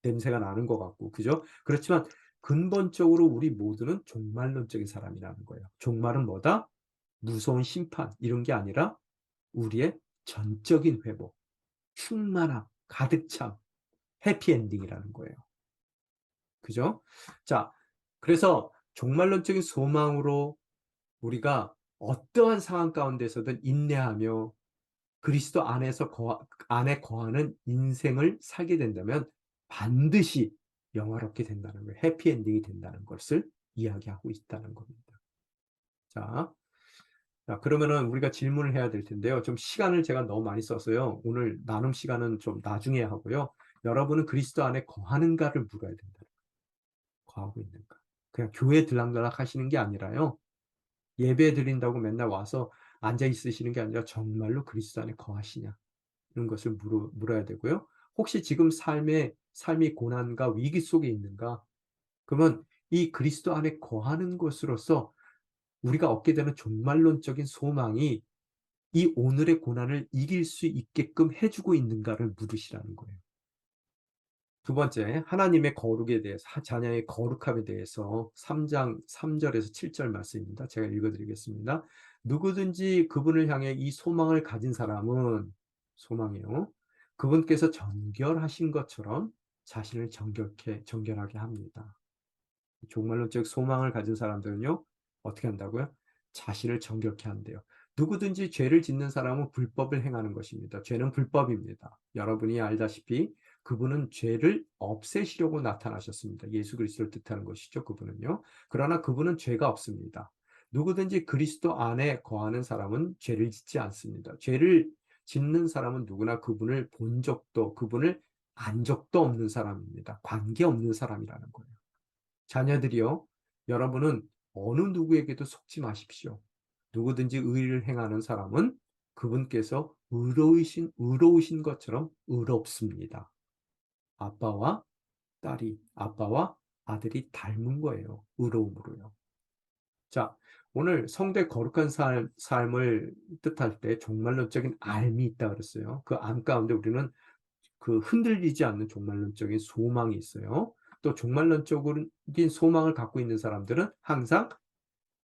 냄새가 나는 것 같고, 그죠? 그렇지만 근본적으로 우리 모두는 종말론적인 사람이라는 거예요. 종말은 뭐다? 무서운 심판, 이런 게 아니라 우리의 전적인 회복, 충만함, 가득 참, 해피엔딩이라는 거예요. 그죠? 자, 그래서 종말론적인 소망으로 우리가 어떠한 상황 가운데서든 인내하며 그리스도 안에 거하는 인생을 살게 된다면 반드시 영화롭게 된다는 거예요. 해피엔딩이 된다는 것을 이야기하고 있다는 겁니다. 자, 그러면은 우리가 질문을 해야 될 텐데요. 좀 시간을 제가 너무 많이 써서요. 오늘 나눔 시간은 좀 나중에 하고요. 여러분은 그리스도 안에 거하는가를 물어야 된다. 거하고 있는가. 그냥 교회 들락날락 하시는 게 아니라요. 예배 드린다고 맨날 와서 앉아 있으시는 게 아니라 정말로 그리스도 안에 거하시냐. 이런 것을 물어야 되고요. 혹시 지금 삶이 고난과 위기 속에 있는가? 그러면 이 그리스도 안에 거하는 것으로서 우리가 얻게 되는 종말론적인 소망이 이 오늘의 고난을 이길 수 있게끔 해주고 있는가를 물으시라는 거예요. 두 번째, 하나님의 거룩에 대해서, 자녀의 거룩함에 대해서 3장 3절에서 7절 말씀입니다. 제가 읽어드리겠습니다. 누구든지 그분을 향해 이 소망을 가진 사람은, 소망이요, 그분께서 정결하신 것처럼 자신을 정결하게 합니다. 종말론적 소망을 가진 사람들은요, 어떻게 한다고요? 자신을 정결케 한대요. 누구든지 죄를 짓는 사람은 불법을 행하는 것입니다. 죄는 불법입니다. 여러분이 알다시피 그분은 죄를 없애시려고 나타나셨습니다. 예수 그리스도를 뜻하는 것이죠. 그분은요. 그러나 그분은 죄가 없습니다. 누구든지 그리스도 안에 거하는 사람은 죄를 짓지 않습니다. 죄를 짓는 사람은 누구나 그분을 본 적도, 그분을 안 적도 없는 사람입니다. 관계 없는 사람이라는 거예요. 자녀들이요, 여러분은 어느 누구에게도 속지 마십시오. 누구든지 의를 행하는 사람은 그분께서 의로우신 것처럼 의롭습니다. 아빠와 아빠와 아들이 닮은 거예요. 의로움으로요. 자, 오늘 성대 거룩한 삶을 뜻할 때 종말론적인 삶이 있다 그랬어요. 그 삶 가운데 우리는 그 흔들리지 않는 종말론적인 소망이 있어요. 또 종말론적인 소망을 갖고 있는 사람들은 항상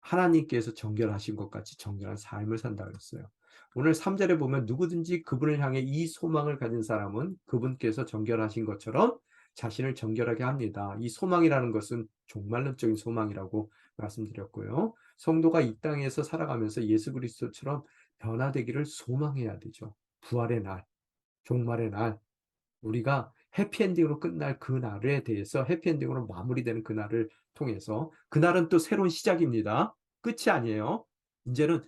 하나님께서 정결하신 것 같이 정결한 삶을 산다 그랬어요. 오늘 3절에 보면 누구든지 그분을 향해 이 소망을 가진 사람은 그분께서 정결하신 것처럼 자신을 정결하게 합니다. 이 소망이라는 것은 종말론적인 소망이라고 말씀드렸고요. 성도가 이 땅에서 살아가면서 예수 그리스도처럼 변화되기를 소망해야 되죠. 부활의 날, 종말의 날, 우리가 해피엔딩으로 끝날 그날에 대해서 해피엔딩으로 마무리되는 그날을 통해서 그날은 또 새로운 시작입니다. 끝이 아니에요. 이제는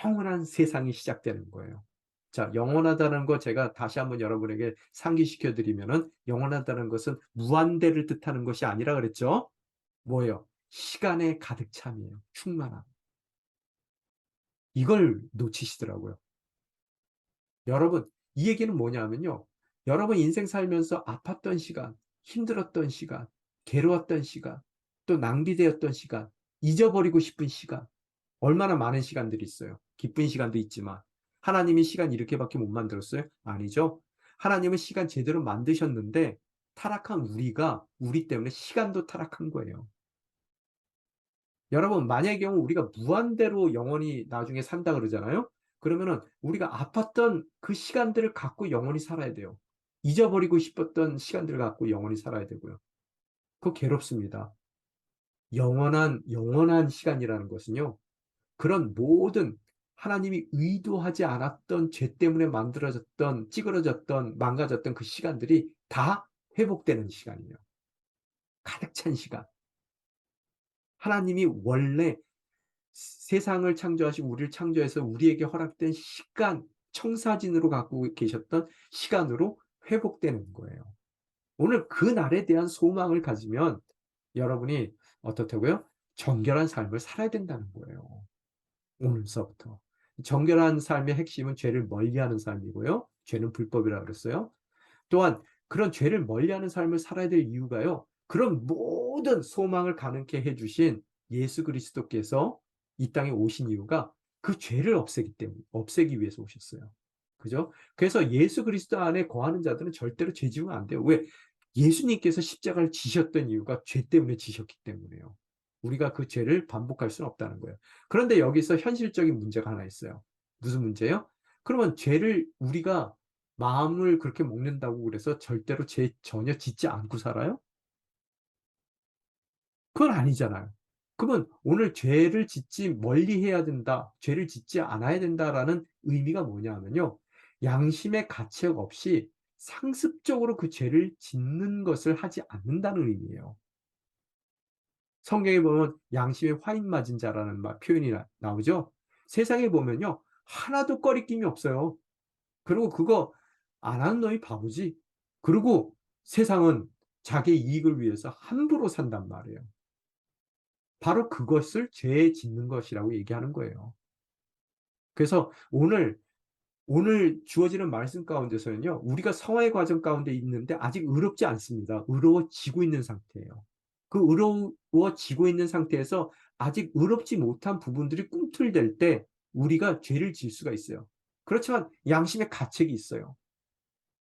영원한 세상이 시작되는 거예요. 자, 영원하다는 거 제가 다시 한번 여러분에게 상기시켜 드리면은 영원하다는 것은 무한대를 뜻하는 것이 아니라 그랬죠. 뭐예요? 시간에 가득 참이에요. 충만함. 이걸 놓치시더라고요. 여러분, 이 얘기는 뭐냐면요. 여러분 인생 살면서 아팠던 시간, 힘들었던 시간, 괴로웠던 시간, 또 낭비되었던 시간, 잊어버리고 싶은 시간, 얼마나 많은 시간들이 있어요. 기쁜 시간도 있지만 하나님이 시간 이렇게밖에 못 만들었어요? 아니죠. 하나님은 시간 제대로 만드셨는데 타락한 우리 때문에 시간도 타락한 거예요. 여러분, 만약의 경우 우리가 무한대로 영원히 나중에 산다 그러잖아요. 그러면은 우리가 아팠던 그 시간들을 갖고 영원히 살아야 돼요. 잊어버리고 싶었던 시간들을 갖고 영원히 살아야 되고요. 그거 괴롭습니다. 영원한 시간이라는 것은요. 그런 모든 하나님이 의도하지 않았던 죄 때문에 만들어졌던, 찌그러졌던, 망가졌던 그 시간들이 다 회복되는 시간이에요. 가득 찬 시간. 하나님이 원래 세상을 창조하시고 우리를 창조해서 우리에게 허락된 시간, 청사진으로 갖고 계셨던 시간으로 회복되는 거예요. 오늘 그 날에 대한 소망을 가지면 여러분이 어떻다고요? 정결한 삶을 살아야 된다는 거예요. 오늘서부터. 정결한 삶의 핵심은 죄를 멀리하는 삶이고요. 죄는 불법이라고 그랬어요. 또한 그런 죄를 멀리하는 삶을 살아야 될 이유가요. 그런 모든 소망을 가능케 해주신 예수 그리스도께서 이 땅에 오신 이유가 그 죄를 없애기 위해서 오셨어요. 그죠? 그래서 예수 그리스도 안에 거하는 자들은 절대로 죄 지으면 안 돼요. 왜? 예수님께서 십자가를 지셨던 이유가 죄 때문에 지셨기 때문에요. 우리가 그 죄를 반복할 수는 없다는 거예요. 그런데 여기서 현실적인 문제가 하나 있어요. 무슨 문제요? 그러면 죄를 우리가 마음을 그렇게 먹는다고 그래서 절대로 죄 전혀 짓지 않고 살아요? 그건 아니잖아요. 그러면 오늘 죄를 짓지 멀리해야 된다, 죄를 짓지 않아야 된다라는 의미가 뭐냐 하면요. 양심의 가책 없이 상습적으로 그 죄를 짓는 것을 하지 않는다는 의미예요. 성경에 보면 양심에 화인 맞은 자라는 표현이 나오죠. 세상에 보면요, 하나도 꺼리낌이 없어요. 그리고 그거 안 하는 놈이 바보지. 그리고 세상은 자기 이익을 위해서 함부로 산단 말이에요. 바로 그것을 죄 짓는 것이라고 얘기하는 거예요. 그래서 오늘 주어지는 말씀 가운데서는요, 우리가 성화의 과정 가운데 있는데 아직 의롭지 않습니다. 의로워지고 있는 상태예요. 그 의로워지고 있는 상태에서 아직 의롭지 못한 부분들이 꿈틀댈 때 우리가 죄를 지을 수가 있어요. 그렇지만 양심의 가책이 있어요.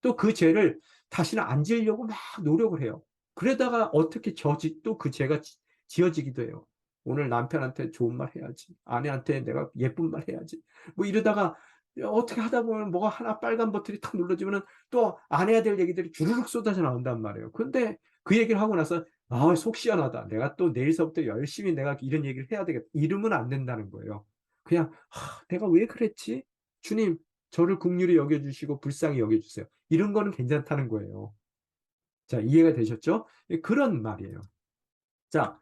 또 그 죄를 다시는 안 지으려고 막 노력을 해요. 그러다가 어떻게 또 그 죄가 지어지기도 해요. 오늘 남편한테 좋은 말 해야지. 아내한테 내가 예쁜 말 해야지. 뭐 이러다가 어떻게 하다 보면 뭐가 하나 빨간 버튼이 탁 눌러지면은 또 안 해야 될 얘기들이 주르륵 쏟아져 나온단 말이에요. 근데 그 얘기를 하고 나서 아, 속 시원하다. 내가 또 내일서부터 열심히 내가 이런 얘기를 해야 되겠다. 이러면 안 된다는 거예요. 그냥 내가 왜 그랬지? 주님, 저를 긍휼히 여겨주시고 불쌍히 여겨주세요. 이런 거는 괜찮다는 거예요. 자, 이해가 되셨죠? 예, 그런 말이에요. 자,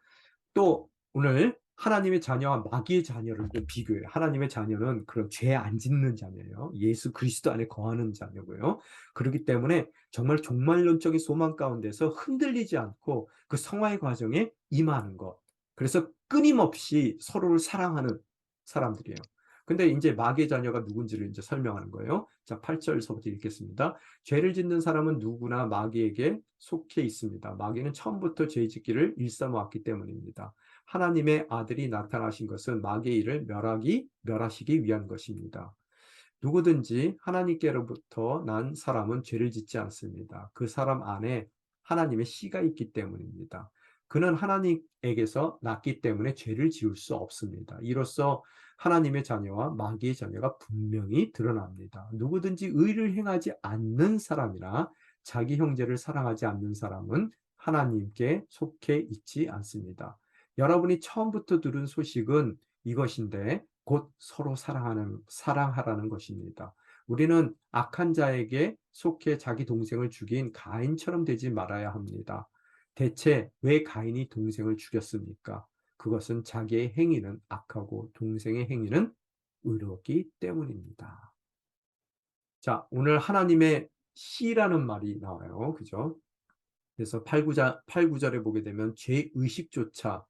또 오늘 하나님의 자녀와 마귀의 자녀를 좀 비교해요. 하나님의 자녀는 그런 죄 안 짓는 자녀예요. 예수 그리스도 안에 거하는 자녀고요. 그렇기 때문에 정말 종말론적인 소망 가운데서 흔들리지 않고 그 성화의 과정에 임하는 것. 그래서 끊임없이 서로를 사랑하는 사람들이에요. 근데 이제 마귀의 자녀가 누군지를 이제 설명하는 거예요. 자, 8절서부터 읽겠습니다. 죄를 짓는 사람은 누구나 마귀에게 속해 있습니다. 마귀는 처음부터 죄 짓기를 일삼아왔기 때문입니다. 하나님의 아들이 나타나신 것은 마귀의 일을 멸하시기 위한 것입니다. 누구든지 하나님께로부터 난 사람은 죄를 짓지 않습니다. 그 사람 안에 하나님의 씨가 있기 때문입니다. 그는 하나님에게서 났기 때문에 죄를 지을 수 없습니다. 이로써 하나님의 자녀와 마귀의 자녀가 분명히 드러납니다. 누구든지 의를 행하지 않는 사람이나 자기 형제를 사랑하지 않는 사람은 하나님께 속해 있지 않습니다. 여러분이 처음부터 들은 소식은 이것인데 곧 서로 사랑하라는 것입니다. 우리는 악한 자에게 속해 자기 동생을 죽인 가인처럼 되지 말아야 합니다. 대체 왜 가인이 동생을 죽였습니까? 그것은 자기의 행위는 악하고 동생의 행위는 의롭기 때문입니다. 자, 오늘 하나님의 씨라는 말이 나와요. 그죠? 그래서 8, 9절에 보게 되면 죄의식조차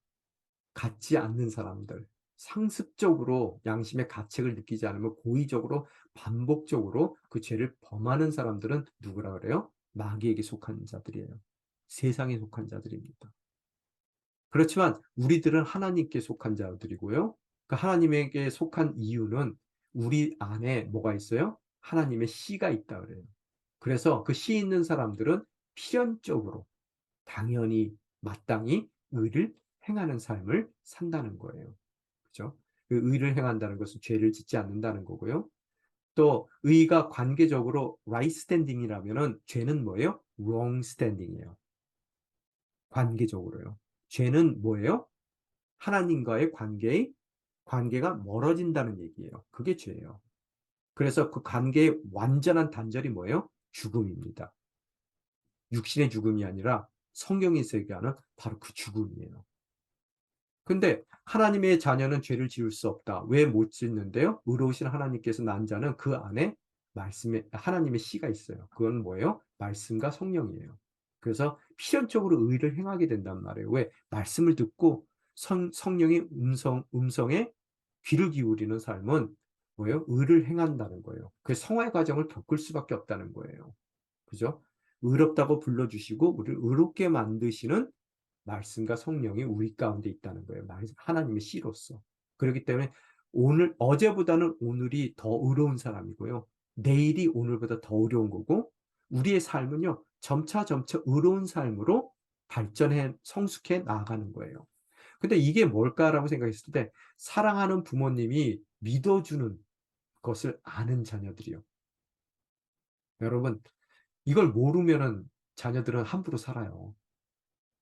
갖지 않는 사람들, 상습적으로 양심의 가책을 느끼지 않으면 고의적으로 반복적으로 그 죄를 범하는 사람들은 누구라 그래요? 마귀에게 속한 자들이에요. 세상에 속한 자들입니다. 그렇지만 우리들은 하나님께 속한 자들이고요. 그 하나님에게 속한 이유는 우리 안에 뭐가 있어요? 하나님의 씨가 있다 그래요. 그래서 그 씨 있는 사람들은 필연적으로 당연히 마땅히 의를 행하는 삶을 산다는 거예요. 그죠? 그 의를 행한다는 것은 죄를 짓지 않는다는 거고요. 또 의가 관계적으로 right standing이라면은 죄는 뭐예요? wrong standing이에요. 관계적으로요. 죄는 뭐예요? 하나님과의 관계가 멀어진다는 얘기예요. 그게 죄예요. 그래서 그 관계의 완전한 단절이 뭐예요? 죽음입니다. 육신의 죽음이 아니라 성경에서 얘기하는 바로 그 죽음이에요. 근데 하나님의 자녀는 죄를 지을 수 없다. 왜 못 짓는데요? 의로우신 하나님께서 난 자는 그 안에 하나님의 씨가 있어요. 그건 뭐예요? 말씀과 성령이에요. 그래서 필연적으로 의를 행하게 된단 말이에요. 왜? 말씀을 듣고 성령의 음성에 귀를 기울이는 삶은 뭐예요? 의를 행한다는 거예요. 그 성화의 과정을 겪을 수밖에 없다는 거예요. 그죠? 의롭다고 불러주시고 우리를 의롭게 만드시는 말씀과 성령이 우리 가운데 있다는 거예요. 하나님의 씨로서. 그렇기 때문에 어제보다는 오늘이 더 의로운 사람이고요. 내일이 오늘보다 더 어려운 거고, 우리의 삶은요, 점차 의로운 삶으로 성숙해 나아가는 거예요. 근데 이게 뭘까라고 생각했을 때, 사랑하는 부모님이 믿어주는 것을 아는 자녀들이요. 여러분, 이걸 모르면은 자녀들은 함부로 살아요.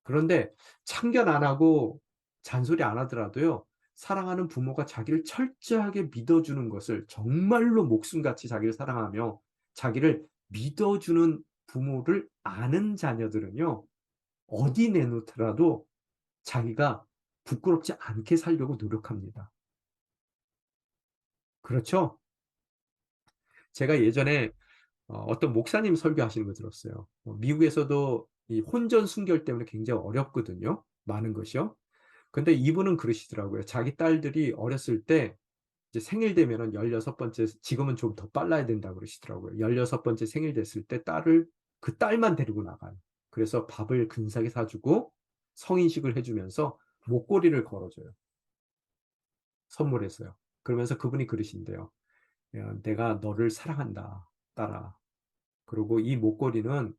그런데 참견 안 하고 잔소리 안 하더라도요, 사랑하는 부모가 자기를 철저하게 믿어주는 것을 정말로 목숨같이 자기를 사랑하며 자기를 믿어주는 부모를 아는 자녀들은요, 어디 내놓더라도 자기가 부끄럽지 않게 살려고 노력합니다. 그렇죠? 제가 예전에 어떤 목사님 설교하시는 거 들었어요. 미국에서도 이 혼전 순결 때문에 굉장히 어렵거든요. 많은 것이요. 근데 이분은 그러시더라고요. 자기 딸들이 어렸을 때 이제 생일 되면은 16번째, 지금은 좀 더 빨라야 된다고 그러시더라고요. 16번째 생일 됐을 때 그 딸만 데리고 나가요. 그래서 밥을 근사하게 사주고 성인식을 해주면서 목걸이를 걸어줘요. 선물해서요. 그러면서 그분이 그러신대요. 야, 내가 너를 사랑한다, 딸아. 그리고 이 목걸이는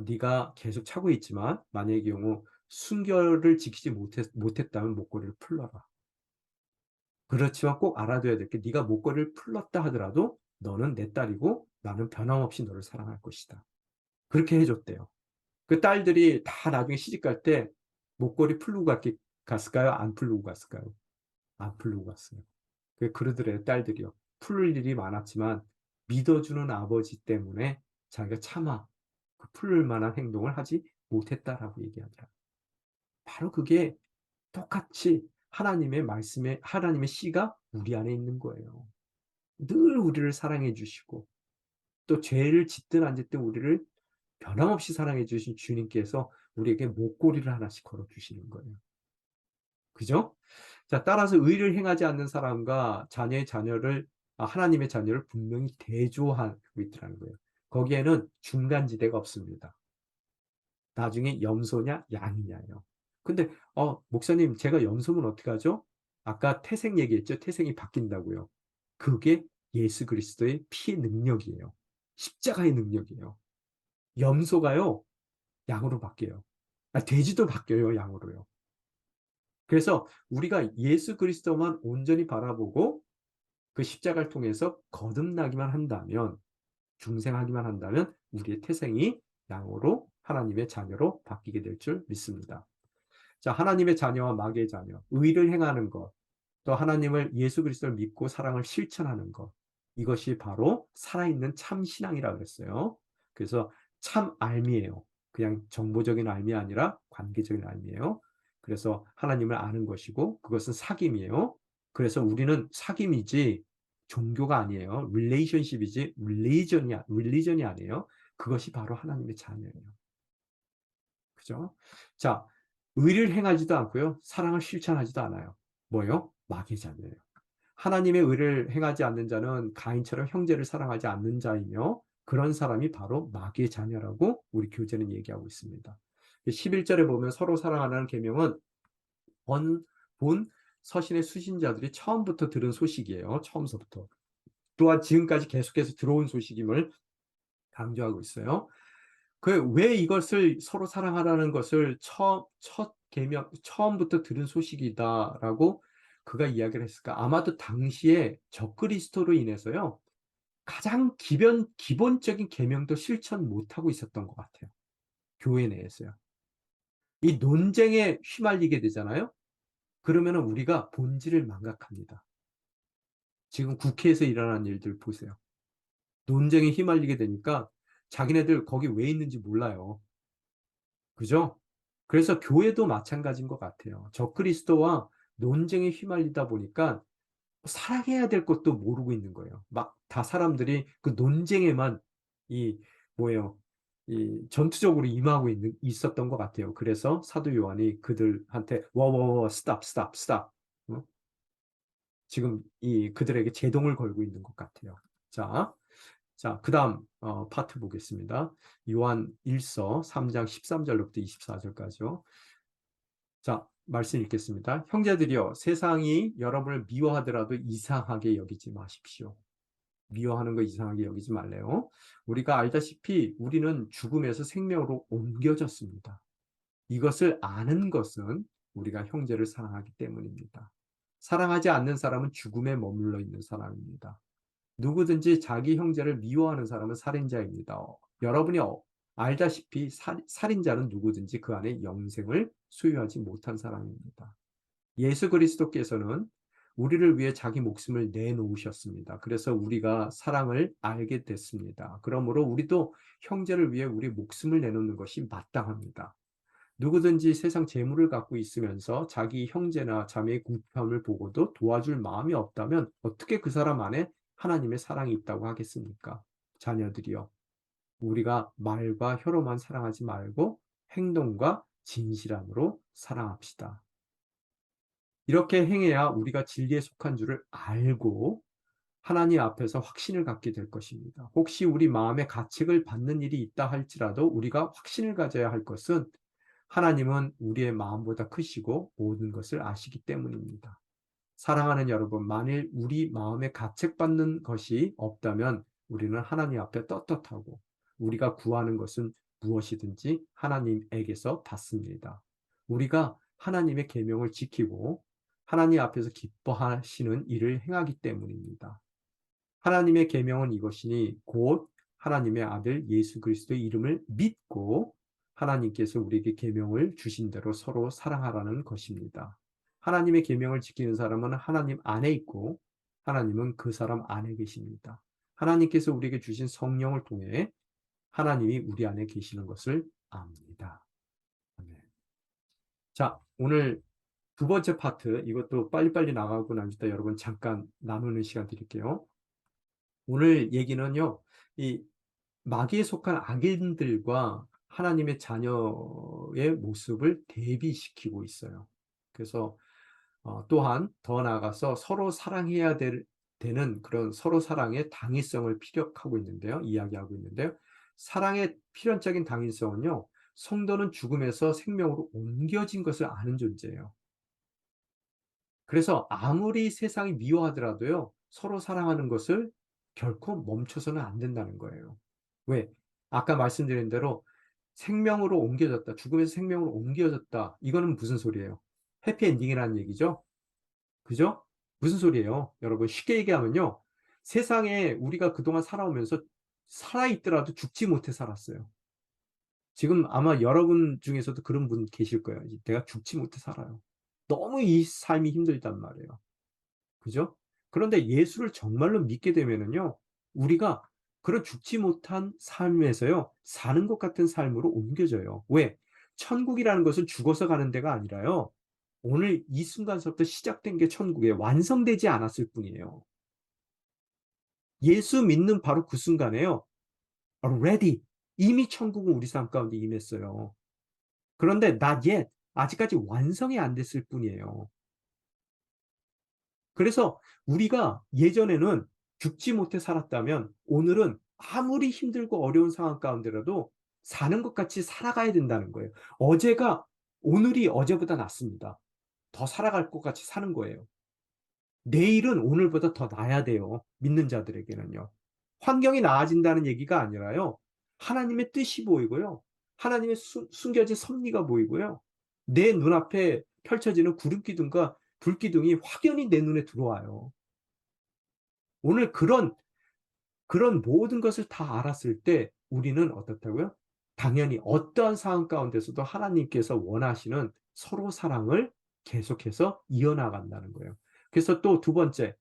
네가 계속 차고 있지만 만약의 경우 순결을 지키지 못했다면 목걸이를 풀러라. 그렇지만 꼭 알아둬야 될 게 네가 목걸이를 풀렀다 하더라도 너는 내 딸이고 나는 변함없이 너를 사랑할 것이다. 그렇게 해줬대요. 그 딸들이 다 나중에 시집갈 때 목걸이 풀고 갔을까요? 안 풀고 갔을까요? 안 풀고 갔어요. 그러더래요, 딸들이요. 풀을 일이 많았지만 믿어주는 아버지 때문에 자기가 차마 그 풀을 만한 행동을 하지 못했다라고 얘기하더라고요. 바로 그게 똑같이 하나님의 말씀에, 하나님의 씨가 우리 안에 있는 거예요. 늘 우리를 사랑해 주시고 또 죄를 짓든 안 짓든 우리를 변함없이 사랑해 주신 주님께서 우리에게 목걸이를 하나씩 걸어 주시는 거예요. 그죠? 자, 따라서 의를 행하지 않는 사람과 하나님의 자녀를 분명히 대조하고 있더라는 거예요. 거기에는 중간지대가 없습니다. 나중에 염소냐 양이냐요. 근데 목사님, 제가 염소면 어떻게 하죠? 아까 태생 얘기했죠. 태생이 바뀐다고요. 그게 예수 그리스도의 피의 능력이에요. 십자가의 능력이에요. 염소가요, 양으로 바뀌어요. 돼지도 바뀌어요, 양으로요. 그래서 우리가 예수 그리스도만 온전히 바라보고 그 십자가를 통해서 거듭나기만 한다면, 중생하기만 한다면 우리의 태생이 양으로 하나님의 자녀로 바뀌게 될 줄 믿습니다. 자, 하나님의 자녀와 마귀의 자녀, 의를 행하는 것, 또 하나님을 예수 그리스도를 믿고 사랑을 실천하는 것, 이것이 바로 살아있는 참 신앙이라고 그랬어요. 그래서 참 알미예요. 그냥 정보적인 알미 아니라 관계적인 알미예요. 그래서 하나님을 아는 것이고 그것은 사귐이에요. 그래서 우리는 사귐이지 종교가 아니에요. 릴레이션십이지 릴리전이 아니에요. 그것이 바로 하나님의 자녀예요. 그죠? 자, 의를 행하지도 않고요. 사랑을 실천하지도 않아요. 뭐요? 마귀의 자녀예요. 하나님의 의를 행하지 않는 자는 가인처럼 형제를 사랑하지 않는 자이며 그런 사람이 바로 마귀의 자녀라고 우리 교재는 얘기하고 있습니다. 11절에 보면 서로 사랑하라는 계명은 본 서신의 수신자들이 처음부터 들은 소식이에요. 처음서부터. 또한 지금까지 계속해서 들어온 소식임을 강조하고 있어요. 왜 이것을 서로 사랑하라는 것을 첫 계명, 처음부터 들은 소식이다라고 그가 이야기를 했을까? 아마도 당시에 적그리스도로 인해서요, 가장 기본적인 계명도 실천 못하고 있었던 것 같아요. 교회 내에서요. 이 논쟁에 휘말리게 되잖아요. 그러면 우리가 본질을 망각합니다. 지금 국회에서 일어나는 일들 보세요. 논쟁에 휘말리게 되니까 자기네들 거기 왜 있는지 몰라요. 그죠? 그래서 교회도 마찬가지인 것 같아요. 적그리스도와 논쟁에 휘말리다 보니까 사랑해야 될 것도 모르고 있는 거예요. 막 다 사람들이 그 논쟁에만 이 뭐예요? 이 전투적으로 임하고 있었던 것 같아요. 그래서 사도 요한이 그들한테 와와와 스탑 스탑 스탑 지금 그들에게 제동을 걸고 있는 것 같아요. 자, 그 다음 파트 보겠습니다. 요한 1서 3장 13절로부터 24절까지요. 자, 말씀 읽겠습니다. 형제들이여, 세상이 여러분을 미워하더라도 이상하게 여기지 마십시오. 미워하는 거 이상하게 여기지 말래요. 우리가 알다시피 우리는 죽음에서 생명으로 옮겨졌습니다. 이것을 아는 것은 우리가 형제를 사랑하기 때문입니다. 사랑하지 않는 사람은 죽음에 머물러 있는 사람입니다. 누구든지 자기 형제를 미워하는 사람은 살인자입니다. 여러분이 알다시피 살인자는 누구든지 그 안에 영생을 소유하지 못한 사람입니다. 예수 그리스도께서는 우리를 위해 자기 목숨을 내놓으셨습니다. 그래서 우리가 사랑을 알게 됐습니다. 그러므로 우리도 형제를 위해 우리 목숨을 내놓는 것이 마땅합니다. 누구든지 세상 재물을 갖고 있으면서 자기 형제나 자매의 궁핍함을 보고도 도와줄 마음이 없다면 어떻게 그 사람 안에 하나님의 사랑이 있다고 하겠습니까? 자녀들이여, 우리가 말과 혀로만 사랑하지 말고 행동과 진실함으로 사랑합시다. 이렇게 행해야 우리가 진리에 속한 줄을 알고 하나님 앞에서 확신을 갖게 될 것입니다. 혹시 우리 마음에 가책을 받는 일이 있다 할지라도 우리가 확신을 가져야 할 것은 하나님은 우리의 마음보다 크시고 모든 것을 아시기 때문입니다. 사랑하는 여러분, 만일 우리 마음에 가책받는 것이 없다면 우리는 하나님 앞에 떳떳하고 우리가 구하는 것은 무엇이든지 하나님에게서 받습니다. 우리가 하나님의 계명을 지키고 하나님 앞에서 기뻐하시는 일을 행하기 때문입니다. 하나님의 계명은 이것이니 곧 하나님의 아들 예수 그리스도의 이름을 믿고 하나님께서 우리에게 계명을 주신 대로 서로 사랑하라는 것입니다. 하나님의 계명을 지키는 사람은 하나님 안에 있고 하나님은 그 사람 안에 계십니다. 하나님께서 우리에게 주신 성령을 통해 하나님이 우리 안에 계시는 것을 압니다. 아멘. 자, 오늘 두 번째 파트, 이것도 빨리빨리 나가고 난 뒤에 여러분 잠깐 나누는 시간 드릴게요. 오늘 얘기는요, 이 마귀에 속한 악인들과 하나님의 자녀의 모습을 대비시키고 있어요. 그래서 또한 더 나아가서 서로 사랑해야 되는 그런 서로 사랑의 당위성을 피력하고 있는데요. 이야기하고 있는데요. 사랑의 필연적인 당위성은요. 성도는 죽음에서 생명으로 옮겨진 것을 아는 존재예요. 그래서 아무리 세상이 미워하더라도요. 서로 사랑하는 것을 결코 멈춰서는 안 된다는 거예요. 왜? 아까 말씀드린 대로 생명으로 옮겨졌다. 죽음에서 생명으로 옮겨졌다. 이거는 무슨 소리예요? 해피엔딩이라는 얘기죠. 그죠? 무슨 소리예요? 여러분 쉽게 얘기하면요. 세상에 우리가 그동안 살아오면서 살아있더라도 죽지 못해 살았어요. 지금 아마 여러분 중에서도 그런 분 계실 거예요. 내가 죽지 못해 살아요. 너무 이 삶이 힘들단 말이에요. 그죠? 그런데 예수를 정말로 믿게 되면은요. 우리가 그런 죽지 못한 삶에서요. 사는 것 같은 삶으로 옮겨져요. 왜? 천국이라는 것은 죽어서 가는 데가 아니라요. 오늘 이 순간서부터 시작된 게 천국에 완성되지 않았을 뿐이에요. 예수 믿는 바로 그 순간에요. Ready. 이미 천국은 우리 삶 가운데 임했어요. 그런데 not yet. 아직까지 완성이 안 됐을 뿐이에요. 그래서 우리가 예전에는 죽지 못해 살았다면 오늘은 아무리 힘들고 어려운 상황 가운데라도 사는 것 같이 살아가야 된다는 거예요. 오늘이 어제보다 낫습니다. 더 살아갈 것 같이 사는 거예요. 내일은 오늘보다 더 나아야 돼요. 믿는 자들에게는요. 환경이 나아진다는 얘기가 아니라요. 하나님의 뜻이 보이고요. 하나님의 숨겨진 섭리가 보이고요. 내 눈앞에 펼쳐지는 구름 기둥과 불 기둥이 확연히 내 눈에 들어와요. 오늘 그런 모든 것을 다 알았을 때 우리는 어떻다고요? 당연히 어떠한 상황 가운데서도 하나님께서 원하시는 서로 사랑을 계속해서 이어나간다는 거예요. 그래서 또 두 번째,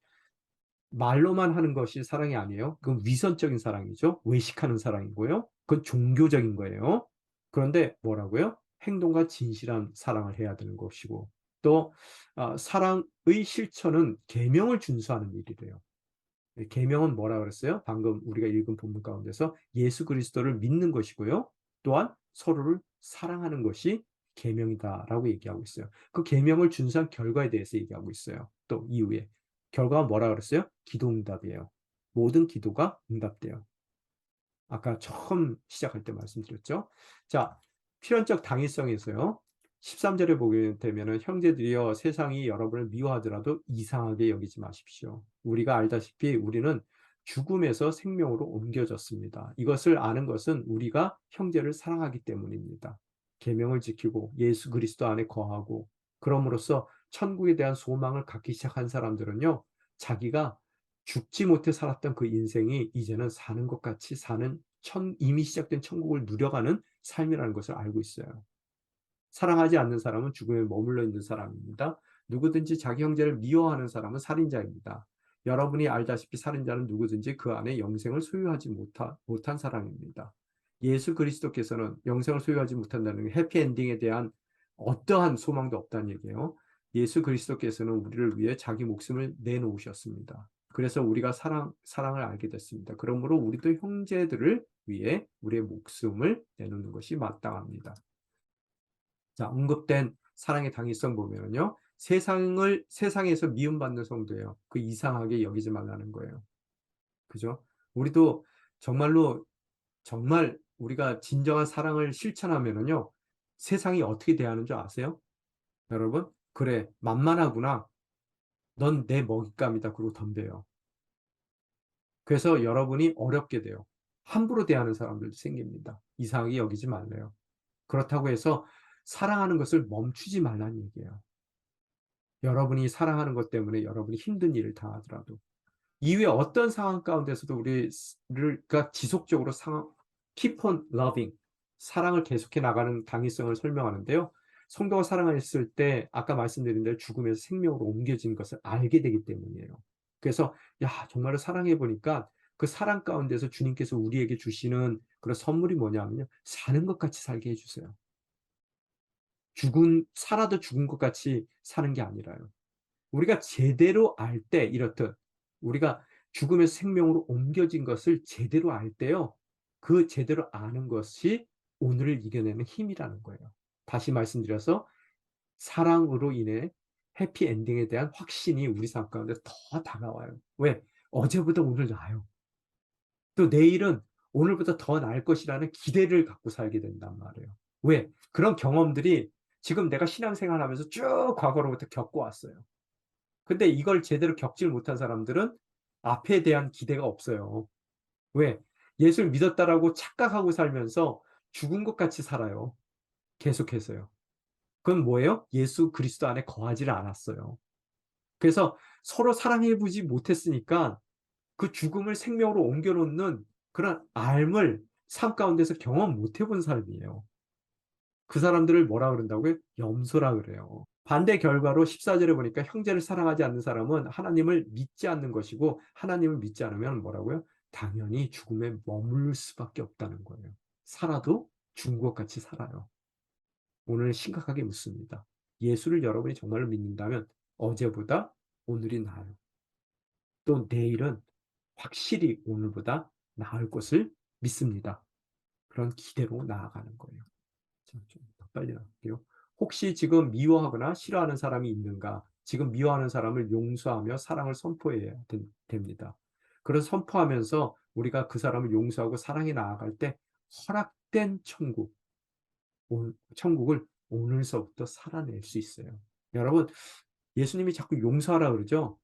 말로만 하는 것이 사랑이 아니에요. 그건 위선적인 사랑이죠. 외식하는 사랑이고요. 그건 종교적인 거예요. 그런데 뭐라고요? 행동과 진실한 사랑을 해야 되는 것이고 또 사랑의 실천은 계명을 준수하는 일이래요. 계명은 뭐라 그랬어요? 방금 우리가 읽은 본문 가운데서 예수 그리스도를 믿는 것이고요. 또한 서로를 사랑하는 것이 계명이다라고 얘기하고 있어요. 그 계명을 준수한 결과에 대해서 얘기하고 있어요. 또 이후에 결과가 뭐라 그랬어요? 기도 응답이에요. 모든 기도가 응답돼요. 아까 처음 시작할 때 말씀드렸죠. 자, 필연적 당위성에서요. 13절에 보게 되면은 형제들이여 세상이 여러분을 미워하더라도 이상하게 여기지 마십시오. 우리가 알다시피 우리는 죽음에서 생명으로 옮겨졌습니다. 이것을 아는 것은 우리가 형제를 사랑하기 때문입니다. 계명을 지키고 예수 그리스도 안에 거하고 그럼으로써 천국에 대한 소망을 갖기 시작한 사람들은요. 자기가 죽지 못해 살았던 그 인생이 이제는 사는 것 같이 사는 이미 시작된 천국을 누려가는 삶이라는 것을 알고 있어요. 사랑하지 않는 사람은 죽음에 머물러 있는 사람입니다. 누구든지 자기 형제를 미워하는 사람은 살인자입니다. 여러분이 알다시피 살인자는 누구든지 그 안에 영생을 소유하지 못한 사람입니다. 예수 그리스도께서는 영생을 소유하지 못한다는 해피엔딩에 대한 어떠한 소망도 없다는 얘기예요. 예수 그리스도께서는 우리를 위해 자기 목숨을 내놓으셨습니다. 그래서 우리가 사랑을 알게 됐습니다. 그러므로 우리도 형제들을 위해 우리의 목숨을 내놓는 것이 마땅합니다. 자, 언급된 사랑의 당위성 보면요. 세상에서 미움받는 성도예요. 그 이상하게 여기지 말라는 거예요. 그죠? 우리도 정말로, 정말 우리가 진정한 사랑을 실천하면요. 세상이 어떻게 대하는 줄 아세요? 여러분? 그래, 만만하구나. 넌 내 먹잇감이다. 그러고 덤벼요. 그래서 여러분이 어렵게 돼요. 함부로 대하는 사람들도 생깁니다. 이상하게 여기지 말래요. 그렇다고 해서 사랑하는 것을 멈추지 말라는 얘기예요. 여러분이 사랑하는 것 때문에 여러분이 힘든 일을 당하더라도 이후에 어떤 상황 가운데서도 우리가 지속적으로 keep on loving, 사랑을 계속해 나가는 당위성을 설명하는데요. 성도가 사랑했을 때 아까 말씀드린 대로 죽음에서 생명으로 옮겨진 것을 알게 되기 때문이에요. 그래서 야, 정말로 사랑해 보니까 그 사랑 가운데서 주님께서 우리에게 주시는 그런 선물이 뭐냐면요. 사는 것 같이 살게 해주세요. 살아도 죽은 것 같이 사는 게 아니라요. 우리가 제대로 알 때 이렇듯 우리가 죽음에서 생명으로 옮겨진 것을 제대로 알 때요. 그 제대로 아는 것이 오늘을 이겨내는 힘이라는 거예요. 다시 말씀드려서 사랑으로 인해 해피엔딩에 대한 확신이 우리 삶 가운데 더 다가와요. 왜? 어제보다 오늘 나아요. 또 내일은 오늘보다 더 나을 것이라는 기대를 갖고 살게 된단 말이에요. 왜? 그런 경험들이 지금 내가 신앙생활 하면서 쭉 과거로부터 겪어왔어요. 근데 이걸 제대로 겪질 못한 사람들은 앞에 대한 기대가 없어요. 왜? 예수를 믿었다라고 착각하고 살면서 죽은 것 같이 살아요. 계속해서요. 그건 뭐예요? 예수 그리스도 안에 거하지를 않았어요. 그래서 서로 사랑해보지 못했으니까 그 죽음을 생명으로 옮겨놓는 그런 삶을 삶 가운데서 경험 못 해본 삶이에요. 그 사람들을 뭐라 그런다고요? 염소라 그래요. 반대 결과로 14절에 보니까 형제를 사랑하지 않는 사람은 하나님을 믿지 않는 것이고 하나님을 믿지 않으면 뭐라고요? 당연히 죽음에 머물 수밖에 없다는 거예요. 살아도 죽은 것 같이 살아요. 오늘 심각하게 묻습니다. 예수를 여러분이 정말로 믿는다면 어제보다 오늘이 나아요. 또 내일은 확실히 오늘보다 나을 것을 믿습니다. 그런 기대로 나아가는 거예요. 좀 더 빨리 나갈게요. 혹시 지금 미워하거나 싫어하는 사람이 있는가? 지금 미워하는 사람을 용서하며 사랑을 선포해야 됩니다. 그래서 선포하면서 우리가 그 사람을 용서하고 사랑해 나아갈 때 허락된 천국을 오늘서부터 살아낼 수 있어요. 여러분, 예수님이 자꾸 용서하라 그러죠?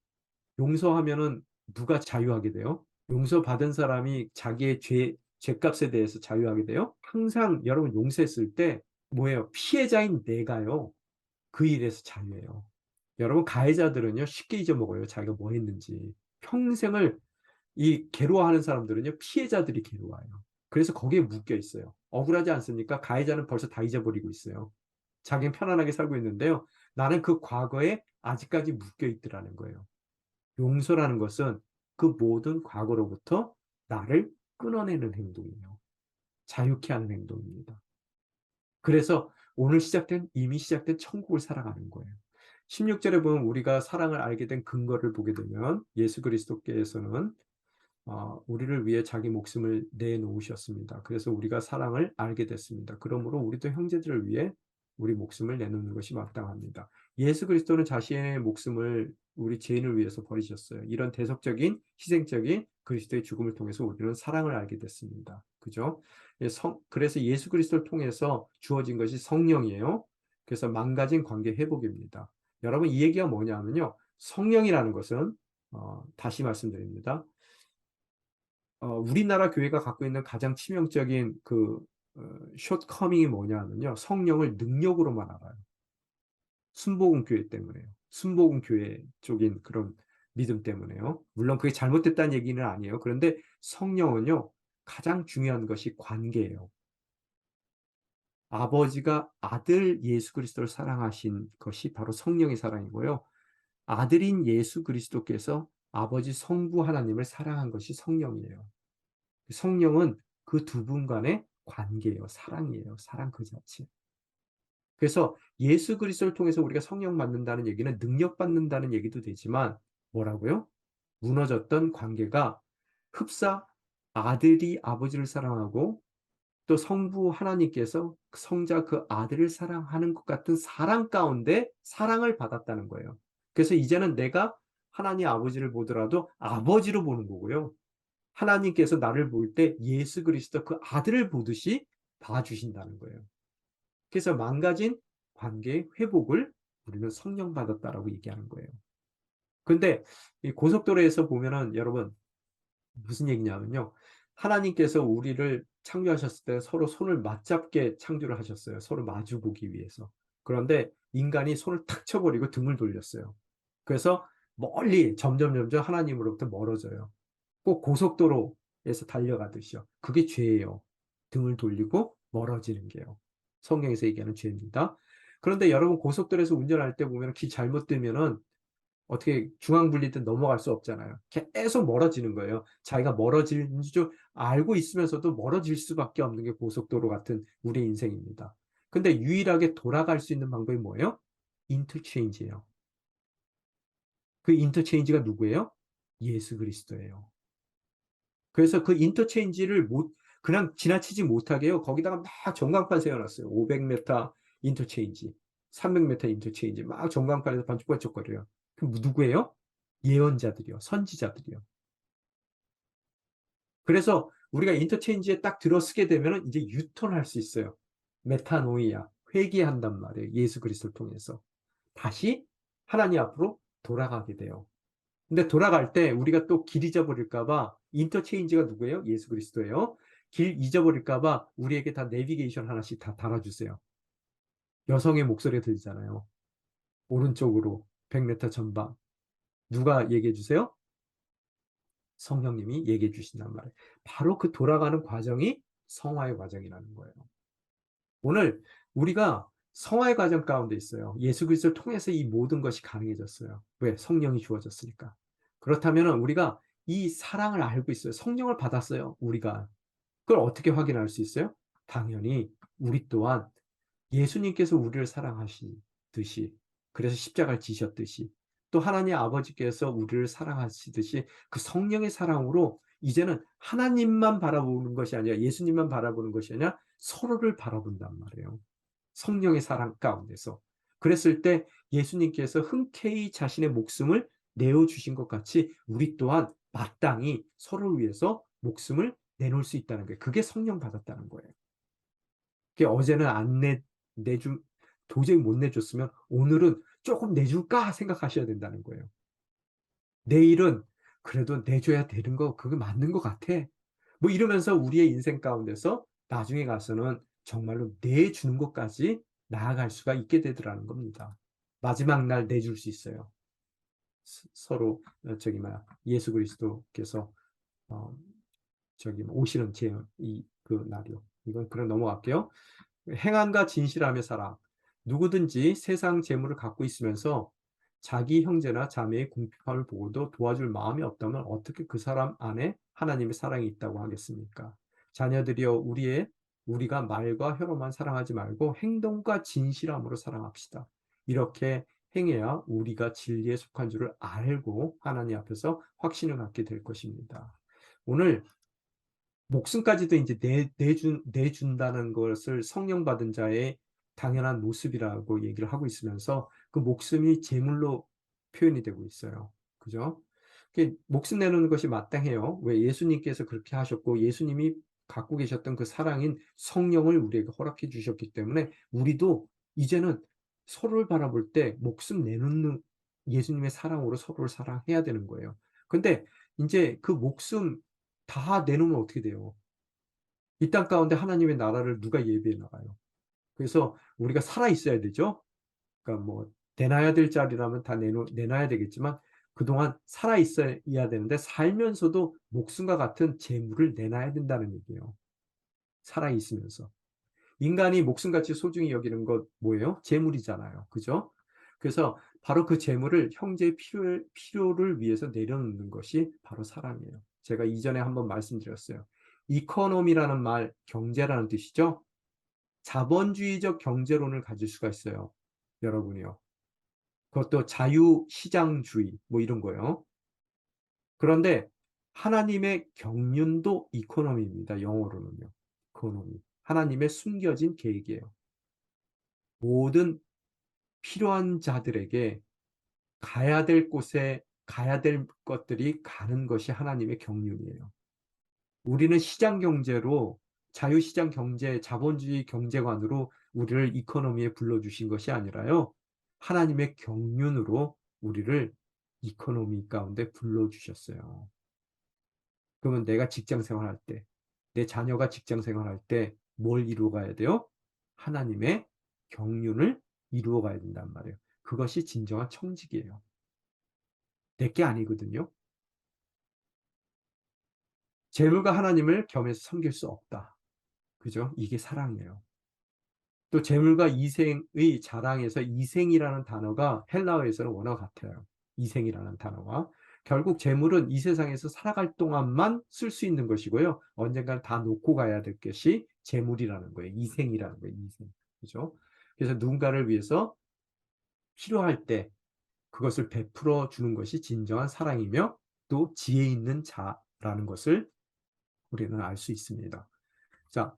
용서하면은 누가 자유하게 돼요? 용서받은 사람이 자기의 죄값에 대해서 자유하게 돼요? 항상 여러분 용서했을 때 뭐예요? 피해자인 내가요. 그 일에서 자유해요. 여러분 가해자들은요 쉽게 잊어먹어요. 자기가 뭐 했는지. 평생을 이 괴로워하는 사람들은요 피해자들이 괴로워해요. 그래서 거기에 묶여 있어요. 억울하지 않습니까? 가해자는 벌써 다 잊어버리고 있어요. 자기는 편안하게 살고 있는데요. 나는 그 과거에 아직까지 묶여 있더라는 거예요. 용서라는 것은 그 모든 과거로부터 나를 끊어내는 행동이에요. 자유케 하는 행동입니다. 그래서 이미 시작된 천국을 살아가는 거예요. 16절에 보면 우리가 사랑을 알게 된 근거를 보게 되면 예수 그리스도께서는 우리를 위해 자기 목숨을 내놓으셨습니다. 그래서 우리가 사랑을 알게 됐습니다. 그러므로 우리도 형제들을 위해 우리 목숨을 내놓는 것이 마땅합니다. 예수 그리스도는 자신의 목숨을 우리 죄인을 위해서 버리셨어요. 이런 대속적인 희생적인 그리스도의 죽음을 통해서 우리는 사랑을 알게 됐습니다. 그죠? 그래서 예수 그리스도를 통해서 주어진 것이 성령이에요. 그래서 망가진 관계 회복입니다. 여러분 이 얘기가 뭐냐면요. 성령이라는 것은 다시 말씀드립니다. 우리나라 교회가 갖고 있는 가장 치명적인 숏커밍이 뭐냐면요. 성령을 능력으로만 알아요. 순복음 교회 때문에요. 순복음 교회 쪽인 그런 믿음 때문에요. 물론 그게 잘못됐다는 얘기는 아니에요. 그런데 성령은요. 가장 중요한 것이 관계예요. 아버지가 아들 예수 그리스도를 사랑하신 것이 바로 성령의 사랑이고요. 아들인 예수 그리스도께서 아버지 성부 하나님을 사랑한 것이 성령이에요. 성령은 그 두 분 간의 관계예요. 사랑이에요. 사랑 그 자체. 그래서 예수 그리스도를 통해서 우리가 성령 받는다는 얘기는 능력 받는다는 얘기도 되지만 뭐라고요? 무너졌던 관계가 흡사 아들이 아버지를 사랑하고 또 성부 하나님께서 성자 그 아들을 사랑하는 것 같은 사랑 가운데 사랑을 받았다는 거예요. 그래서 이제는 내가 하나님 아버지를 보더라도 아버지로 보는 거고요. 하나님께서 나를 볼 때 예수 그리스도 그 아들을 보듯이 봐주신다는 거예요. 그래서 망가진 관계의 회복을 우리는 성령 받았다라고 얘기하는 거예요. 근데 이 고속도로에서 보면은 여러분 무슨 얘기냐면요. 하나님께서 우리를 창조하셨을 때 서로 손을 맞잡게 창조를 하셨어요. 서로 마주 보기 위해서. 그런데 인간이 손을 탁 쳐버리고 등을 돌렸어요. 그래서 멀리 점점 하나님으로부터 멀어져요. 꼭 고속도로에서 달려가듯이요. 그게 죄예요. 등을 돌리고 멀어지는 게요. 성경에서 얘기하는 죄입니다. 그런데 여러분 고속도로에서 운전할 때 보면 길 잘못되면은 어떻게 중앙분리된 넘어갈 수 없잖아요. 계속 멀어지는 거예요. 자기가 멀어지는 줄 알고 있으면서도 멀어질 수밖에 없는 게 고속도로 같은 우리 인생입니다. 근데 유일하게 돌아갈 수 있는 방법이 뭐예요? 인터체인지예요. 그 인터체인지가 누구예요? 예수 그리스도예요. 그래서 그 인터체인지를 그냥 지나치지 못하게요. 거기다가 막 전광판 세워놨어요. 500m 인터체인지, 300m 인터체인지 막 전광판에서 반짝반짝거려요. 그럼 누구예요? 예언자들이요. 선지자들이요. 그래서 우리가 인터체인지에 딱 들어서게 되면 이제 유턴할 수 있어요. 메타노이아, 회개한단 말이에요. 예수 그리스도를 통해서. 다시 하나님 앞으로 돌아가게 돼요. 근데 돌아갈 때 우리가 또 길 잊어버릴까봐 인터체인지가 누구예요? 예수 그리스도예요. 길 잊어버릴까봐 우리에게 다 내비게이션 하나씩 다 달아주세요. 여성의 목소리가 들리잖아요. 오른쪽으로 100m 전방. 누가 얘기해 주세요? 성령님이 얘기해 주신단 말이에요. 바로 그 돌아가는 과정이 성화의 과정이라는 거예요. 오늘 우리가 성화의 과정 가운데 있어요. 예수 그리스도를 통해서 이 모든 것이 가능해졌어요. 왜? 성령이 주어졌으니까. 그렇다면 우리가 이 사랑을 알고 있어요. 성령을 받았어요. 우리가. 그걸 어떻게 확인할 수 있어요? 당연히 우리 또한 예수님께서 우리를 사랑하시듯이 그래서 십자가를 지셨듯이 또 하나님 아버지께서 우리를 사랑하시듯이 그 성령의 사랑으로 이제는 하나님만 바라보는 것이 아니라 예수님만 바라보는 것이 아니라 서로를 바라본단 말이에요. 성령의 사랑 가운데서. 그랬을 때 예수님께서 흔쾌히 자신의 목숨을 내어주신 것 같이 우리 또한 마땅히 서로를 위해서 목숨을 내놓을 수 있다는 거예요. 그게 성령 받았다는 거예요. 그게 어제는 안 내주, 도저히 못 내줬으면 오늘은 조금 내줄까 생각하셔야 된다는 거예요. 내일은 그래도 내줘야 되는 거, 그게 맞는 것 같아. 뭐 이러면서 우리의 인생 가운데서 나중에 가서는 정말로 내주는 것까지 나아갈 수가 있게 되더라는 겁니다. 마지막 날 내줄 수 있어요. 서로 저기 뭐야 예수 그리스도께서 어, 저기 오시는 그 날이요. 이건 그냥 넘어갈게요. 행함과 진실함의 사랑. 누구든지 세상 재물을 갖고 있으면서 자기 형제나 자매의 궁핍함을 보고도 도와줄 마음이 없다면 어떻게 그 사람 안에 하나님의 사랑이 있다고 하겠습니까? 자녀들이여 우리가 말과 혀로만 사랑하지 말고 행동과 진실함으로 사랑합시다. 이렇게 행해야 우리가 진리에 속한 줄을 알고 하나님 앞에서 확신을 갖게 될 것입니다. 오늘 목숨까지도 이제 내준다는 것을 성령 받은 자의 당연한 모습이라고 얘기를 하고 있으면서 그 목숨이 제물로 표현이 되고 있어요. 그죠? 목숨 내놓는 것이 마땅해요. 왜? 예수님께서 그렇게 하셨고 예수님이 갖고 계셨던 그 사랑인 성령을 우리에게 허락해 주셨기 때문에 우리도 이제는 서로를 바라볼 때 목숨 내놓는 예수님의 사랑으로 서로를 사랑해야 되는 거예요. 근데 이제 그 목숨 다 내놓으면 어떻게 돼요? 이 땅 가운데 하나님의 나라를 누가 예비해 나가요? 그래서 우리가 살아 있어야 되죠. 그러니까 뭐 내놔야 될 자리라면 다 내놔야 되겠지만 그동안 살아 있어야 되는데 살면서도 목숨과 같은 재물을 내놔야 된다는 얘기예요. 살아 있으면서. 인간이 목숨같이 소중히 여기는 것 뭐예요? 재물이잖아요. 그죠? 그래서 바로 그 재물을 형제의 필요를 위해서 내려놓는 것이 바로 사랑이에요. 제가 이전에 한번 말씀드렸어요. 이코노미라는 말, 경제라는 뜻이죠. 자본주의적 경제론을 가질 수가 있어요. 여러분이요. 그것도 자유시장주의, 뭐 이런 거요. 그런데 하나님의 경륜도 이코노미입니다. 영어로는요. 이코노미. 하나님의 숨겨진 계획이에요. 모든 필요한 자들에게 가야 될 곳에 가야 될 것들이 가는 것이 하나님의 경륜이에요. 우리는 시장 경제로 자유시장 경제, 자본주의 경제관으로 우리를 이코노미에 불러주신 것이 아니라요. 하나님의 경륜으로 우리를 이코노미 가운데 불러주셨어요. 그러면 내가 직장 생활할 때, 내 자녀가 직장 생활할 때 뭘 이루어 가야 돼요? 하나님의 경륜을 이루어 가야 된단 말이에요. 그것이 진정한 청직이에요. 내게 아니거든요. 재물과 하나님을 겸해서 섬길 수 없다. 그죠? 이게 사랑이에요. 또 재물과 이생의 자랑에서 이생이라는 단어가 헬라어에서는 원어가 같아요. 이생이라는 단어가. 결국 재물은 이 세상에서 살아갈 동안만 쓸 수 있는 것이고요. 언젠가는 다 놓고 가야 될 것이 재물이라는 거예요. 이생이라는 거예요. 이생. 그죠? 그래서 누군가를 위해서 필요할 때 그것을 베풀어 주는 것이 진정한 사랑이며 또 지혜 있는 자라는 것을 우리는 알 수 있습니다. 자,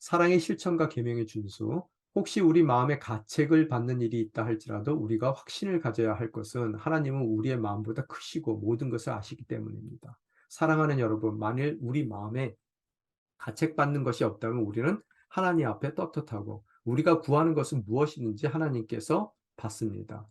사랑의 실천과 계명의 준수. 혹시 우리 마음에 가책을 받는 일이 있다 할지라도 우리가 확신을 가져야 할 것은 하나님은 우리의 마음보다 크시고 모든 것을 아시기 때문입니다. 사랑하는 여러분, 만일 우리 마음에 가책받는 것이 없다면 우리는 하나님 앞에 떳떳하고 우리가 구하는 것은 무엇이든지 하나님께서 받습니다.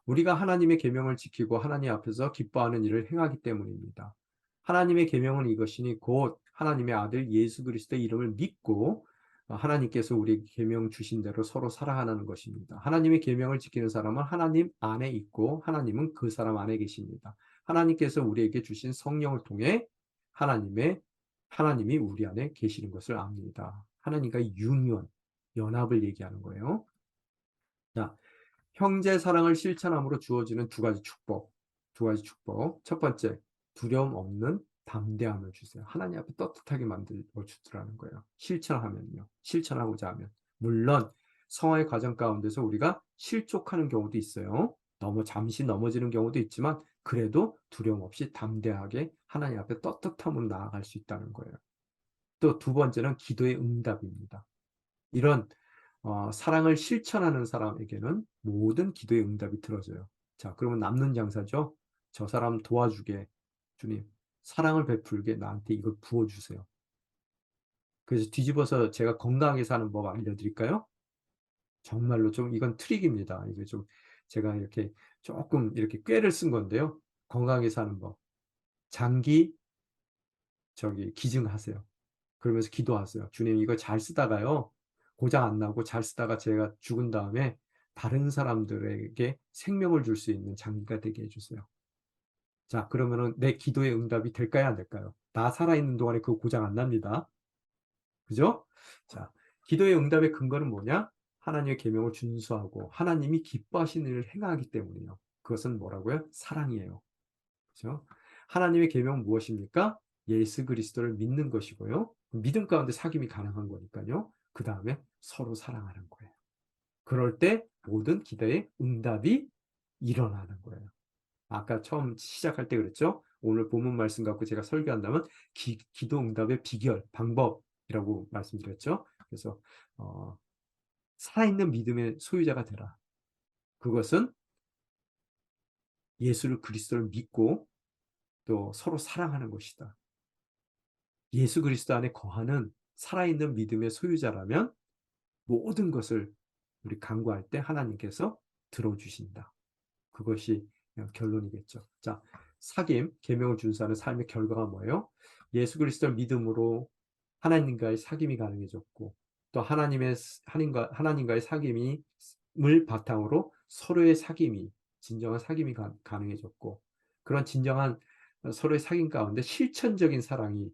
우리가 하나님의 계명을 지키고 하나님 앞에서 기뻐하는 일을 행하기 때문입니다. 하나님의 계명은 이것이니 곧 하나님의 아들 예수 그리스도의 이름을 믿고 하나님께서 우리에게 계명 주신 대로 서로 사랑하는 것입니다. 하나님의 계명을 지키는 사람은 하나님 안에 있고 하나님은 그 사람 안에 계십니다. 하나님께서 우리에게 주신 성령을 통해 하나님이 우리 안에 계시는 것을 압니다. 하나님과의 유니온, 연합을 얘기하는 거예요. 자, 형제 사랑을 실천함으로 주어지는 두 가지 축복. 두 가지 축복. 첫 번째, 두려움 없는 담대함을 주세요. 하나님 앞에 떳떳하게 만들어 주더라는 거예요. 실천하면요. 실천하고자 하면. 물론 성화의 과정 가운데서 우리가 실족하는 경우도 있어요. 잠시 넘어지는 경우도 있지만 그래도 두려움 없이 담대하게 하나님 앞에 떳떳함으로 나아갈 수 있다는 거예요. 또 두 번째는 기도의 응답입니다. 이런 사랑을 실천하는 사람에게는 모든 기도의 응답이 들어져요. 자, 그러면 남는 장사죠. 저 사람 도와주게 주님 사랑을 베풀게 나한테 이걸 부어주세요. 그래서 뒤집어서 제가 건강하게 사는 법 알려드릴까요? 정말로 좀 이건 트릭입니다. 이게 좀 제가 이렇게 조금 이렇게 꾀를 쓴 건데요. 건강하게 사는 법. 장기 기증하세요. 그러면서 기도하세요. 주님 이거 잘 쓰다가요. 고장 안 나고 잘 쓰다가 제가 죽은 다음에 다른 사람들에게 생명을 줄 수 있는 장기가 되게 해주세요. 자, 그러면은 내 기도의 응답이 될까요? 안 될까요? 나 살아있는 동안에 그거 고장 안 납니다. 그죠? 자, 기도의 응답의 근거는 뭐냐? 하나님의 계명을 준수하고 하나님이 기뻐하시는 일을 행하기 때문이에요. 그것은 뭐라고요? 사랑이에요. 그죠? 하나님의 계명은 무엇입니까? 예수 그리스도를 믿는 것이고요. 믿음 가운데 사귐이 가능한 거니까요. 그 다음에 서로 사랑하는 거예요. 그럴 때 모든 기도의 응답이 일어나는 거예요. 아까 처음 시작할 때 그랬죠? 오늘 본문 말씀 갖고 제가 설교한다면 기도 응답의 비결, 방법이라고 말씀드렸죠? 그래서 어, 살아있는 믿음의 소유자가 되라. 그것은 예수를 그리스도를 믿고 또 서로 사랑하는 것이다. 예수 그리스도 안에 거하는 살아있는 믿음의 소유자라면 모든 것을 우리 간구할 때 하나님께서 들어주신다. 그것이 결론이겠죠. 자, 계명을 준수하는 삶의 결과가 뭐예요? 예수 그리스도를 믿음으로 하나님과의 사귐이 가능해졌고, 또 하나님과의 사귐을 바탕으로 서로의 진정한 사귐이 가능해졌고, 그런 진정한 서로의 사귐 가운데 실천적인 사랑이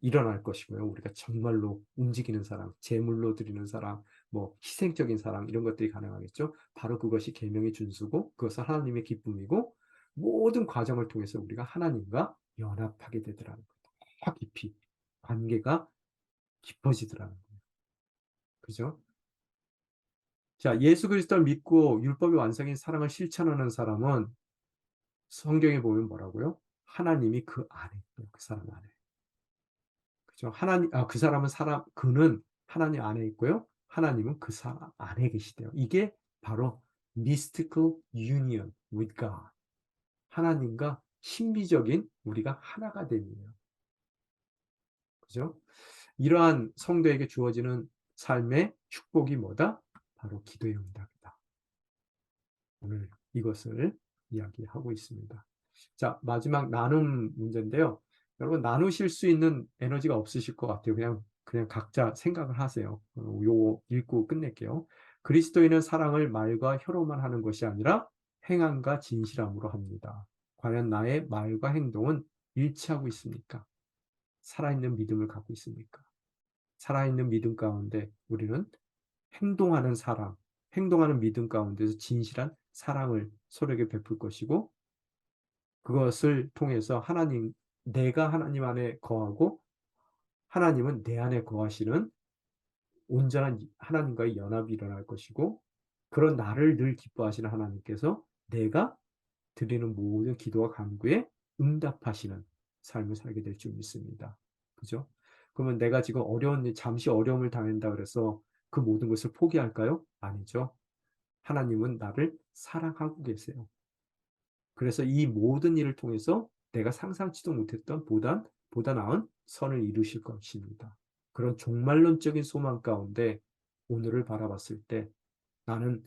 일어날 것이고요. 우리가 정말로 움직이는 사랑, 제물로 드리는 사랑, 뭐 희생적인 사랑 이런 것들이 가능하겠죠. 바로 그것이 계명의 준수고 그것은 하나님의 기쁨이고 모든 과정을 통해서 우리가 하나님과 연합하게 되더라는 거예요. 더 깊이 관계가 깊어지더라는 거예요. 그죠? 자, 예수 그리스도를 믿고 율법의 완성인 사랑을 실천하는 사람은 성경에 보면 뭐라고요? 하나님이 그 안에 있고요. 그 사람 안에. 그죠? 그 사람은 그는 하나님 안에 있고요. 하나님은 그 사람 안에 계시대요. 이게 바로 mystical union with God. 하나님과 신비적인 우리가 하나가 됨이에요. 그죠? 이러한 성도에게 주어지는 삶의 축복이 뭐다? 바로 기도의 응답이다. 오늘 이것을 이야기하고 있습니다. 자, 마지막 나눔 문제인데요. 여러분, 나누실 수 있는 에너지가 없으실 것 같아요. 그냥 각자 생각을 하세요. 요거 읽고 끝낼게요. 그리스도인은 사랑을 말과 혀로만 하는 것이 아니라 행함과 진실함으로 합니다. 과연 나의 말과 행동은 일치하고 있습니까? 살아있는 믿음을 갖고 있습니까? 살아있는 믿음 가운데 우리는 행동하는 사랑, 행동하는 믿음 가운데서 진실한 사랑을 서로에게 베풀 것이고 그것을 통해서 내가 하나님 안에 거하고 하나님은 내 안에 거하시는 온전한 하나님과의 연합이 일어날 것이고 그런 나를 늘 기뻐하시는 하나님께서 내가 드리는 모든 기도와 간구에 응답하시는 삶을 살게 될 줄 믿습니다. 그죠? 그러면 내가 지금 잠시 어려움을 당한다 그래서 그 모든 것을 포기할까요? 아니죠. 하나님은 나를 사랑하고 계세요. 그래서 이 모든 일을 통해서 내가 상상치도 못했던 보다 나은 선을 이루실 것입니다. 그런 종말론적인 소망 가운데 오늘을 바라봤을 때 나는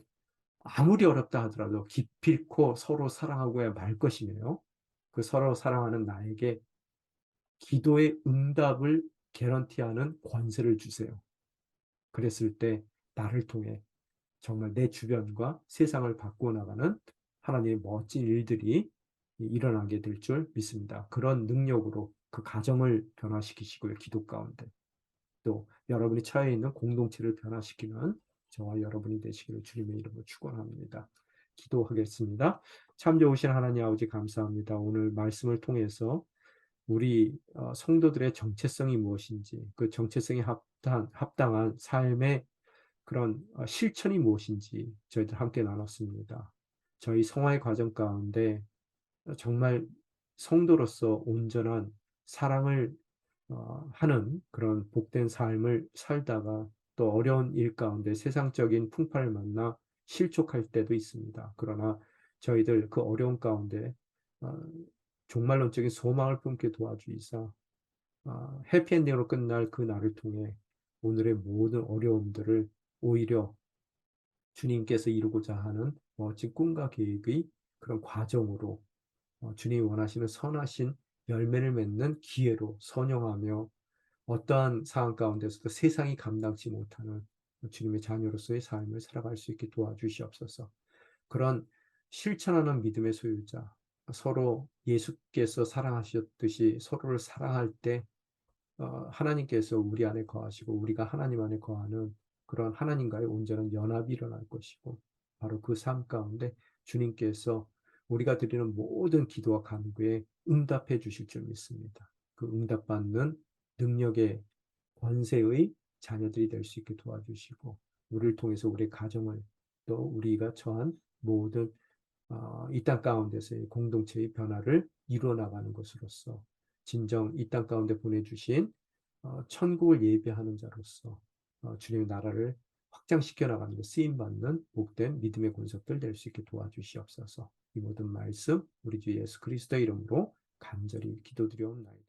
아무리 어렵다 하더라도 기필코 서로 사랑하고야 말 것이며요. 그 서로 사랑하는 나에게 기도의 응답을 개런티하는 권세를 주세요. 그랬을 때 나를 통해 정말 내 주변과 세상을 바꾸어 나가는 하나님의 멋진 일들이 일어나게 될 줄 믿습니다. 그런 능력으로 그 가정을 변화시키시고요. 기도 가운데. 또 여러분이 처해 있는 공동체를 변화시키는 저와 여러분이 되시기를 주님의 이름으로 축원합니다. 기도하겠습니다. 참 좋으신 하나님 아버지 감사합니다. 오늘 말씀을 통해서 우리 성도들의 정체성이 무엇인지 그 정체성에 합당한 삶의 그런 실천이 무엇인지 저희들 함께 나눴습니다. 저희 성화의 과정 가운데 정말 성도로서 온전한 사랑을 하는 그런 복된 삶을 살다가 또 어려운 일 가운데 세상적인 풍파를 만나 실족할 때도 있습니다. 그러나 저희들 그 어려운 가운데 어, 종말론적인 소망을 품게 도와주이사 해피엔딩으로 끝날 그 날을 통해 오늘의 모든 어려움들을 오히려 주님께서 이루고자 하는 멋진 꿈과 계획의 그런 과정으로 주님이 원하시는 선하신 열매를 맺는 기회로 선용하며 어떠한 상황 가운데서도 세상이 감당치 못하는 주님의 자녀로서의 삶을 살아갈 수 있게 도와주시옵소서. 그런 실천하는 믿음의 소유자, 서로 예수께서 사랑하셨듯이 서로를 사랑할 때 하나님께서 우리 안에 거하시고 우리가 하나님 안에 거하는 그런 하나님과의 온전한 연합이 일어날 것이고 바로 그 삶 가운데 주님께서 우리가 드리는 모든 기도와 간구에 응답해 주실 줄 믿습니다. 그 응답받는 능력의 권세의 자녀들이 될 수 있게 도와주시고 우리를 통해서 우리의 가정을 또 우리가 처한 모든 이 땅 가운데서의 공동체의 변화를 이루어 나가는 것으로서 진정 이 땅 가운데 보내주신 천국을 예배하는 자로서 주님의 나라를 확장시켜 나가는 데 쓰임받는 복된 믿음의 권속들 될 수 있게 도와주시옵소서. 이 모든 말씀 우리 주 예수 그리스도의 이름으로 간절히 기도드리옵나이다.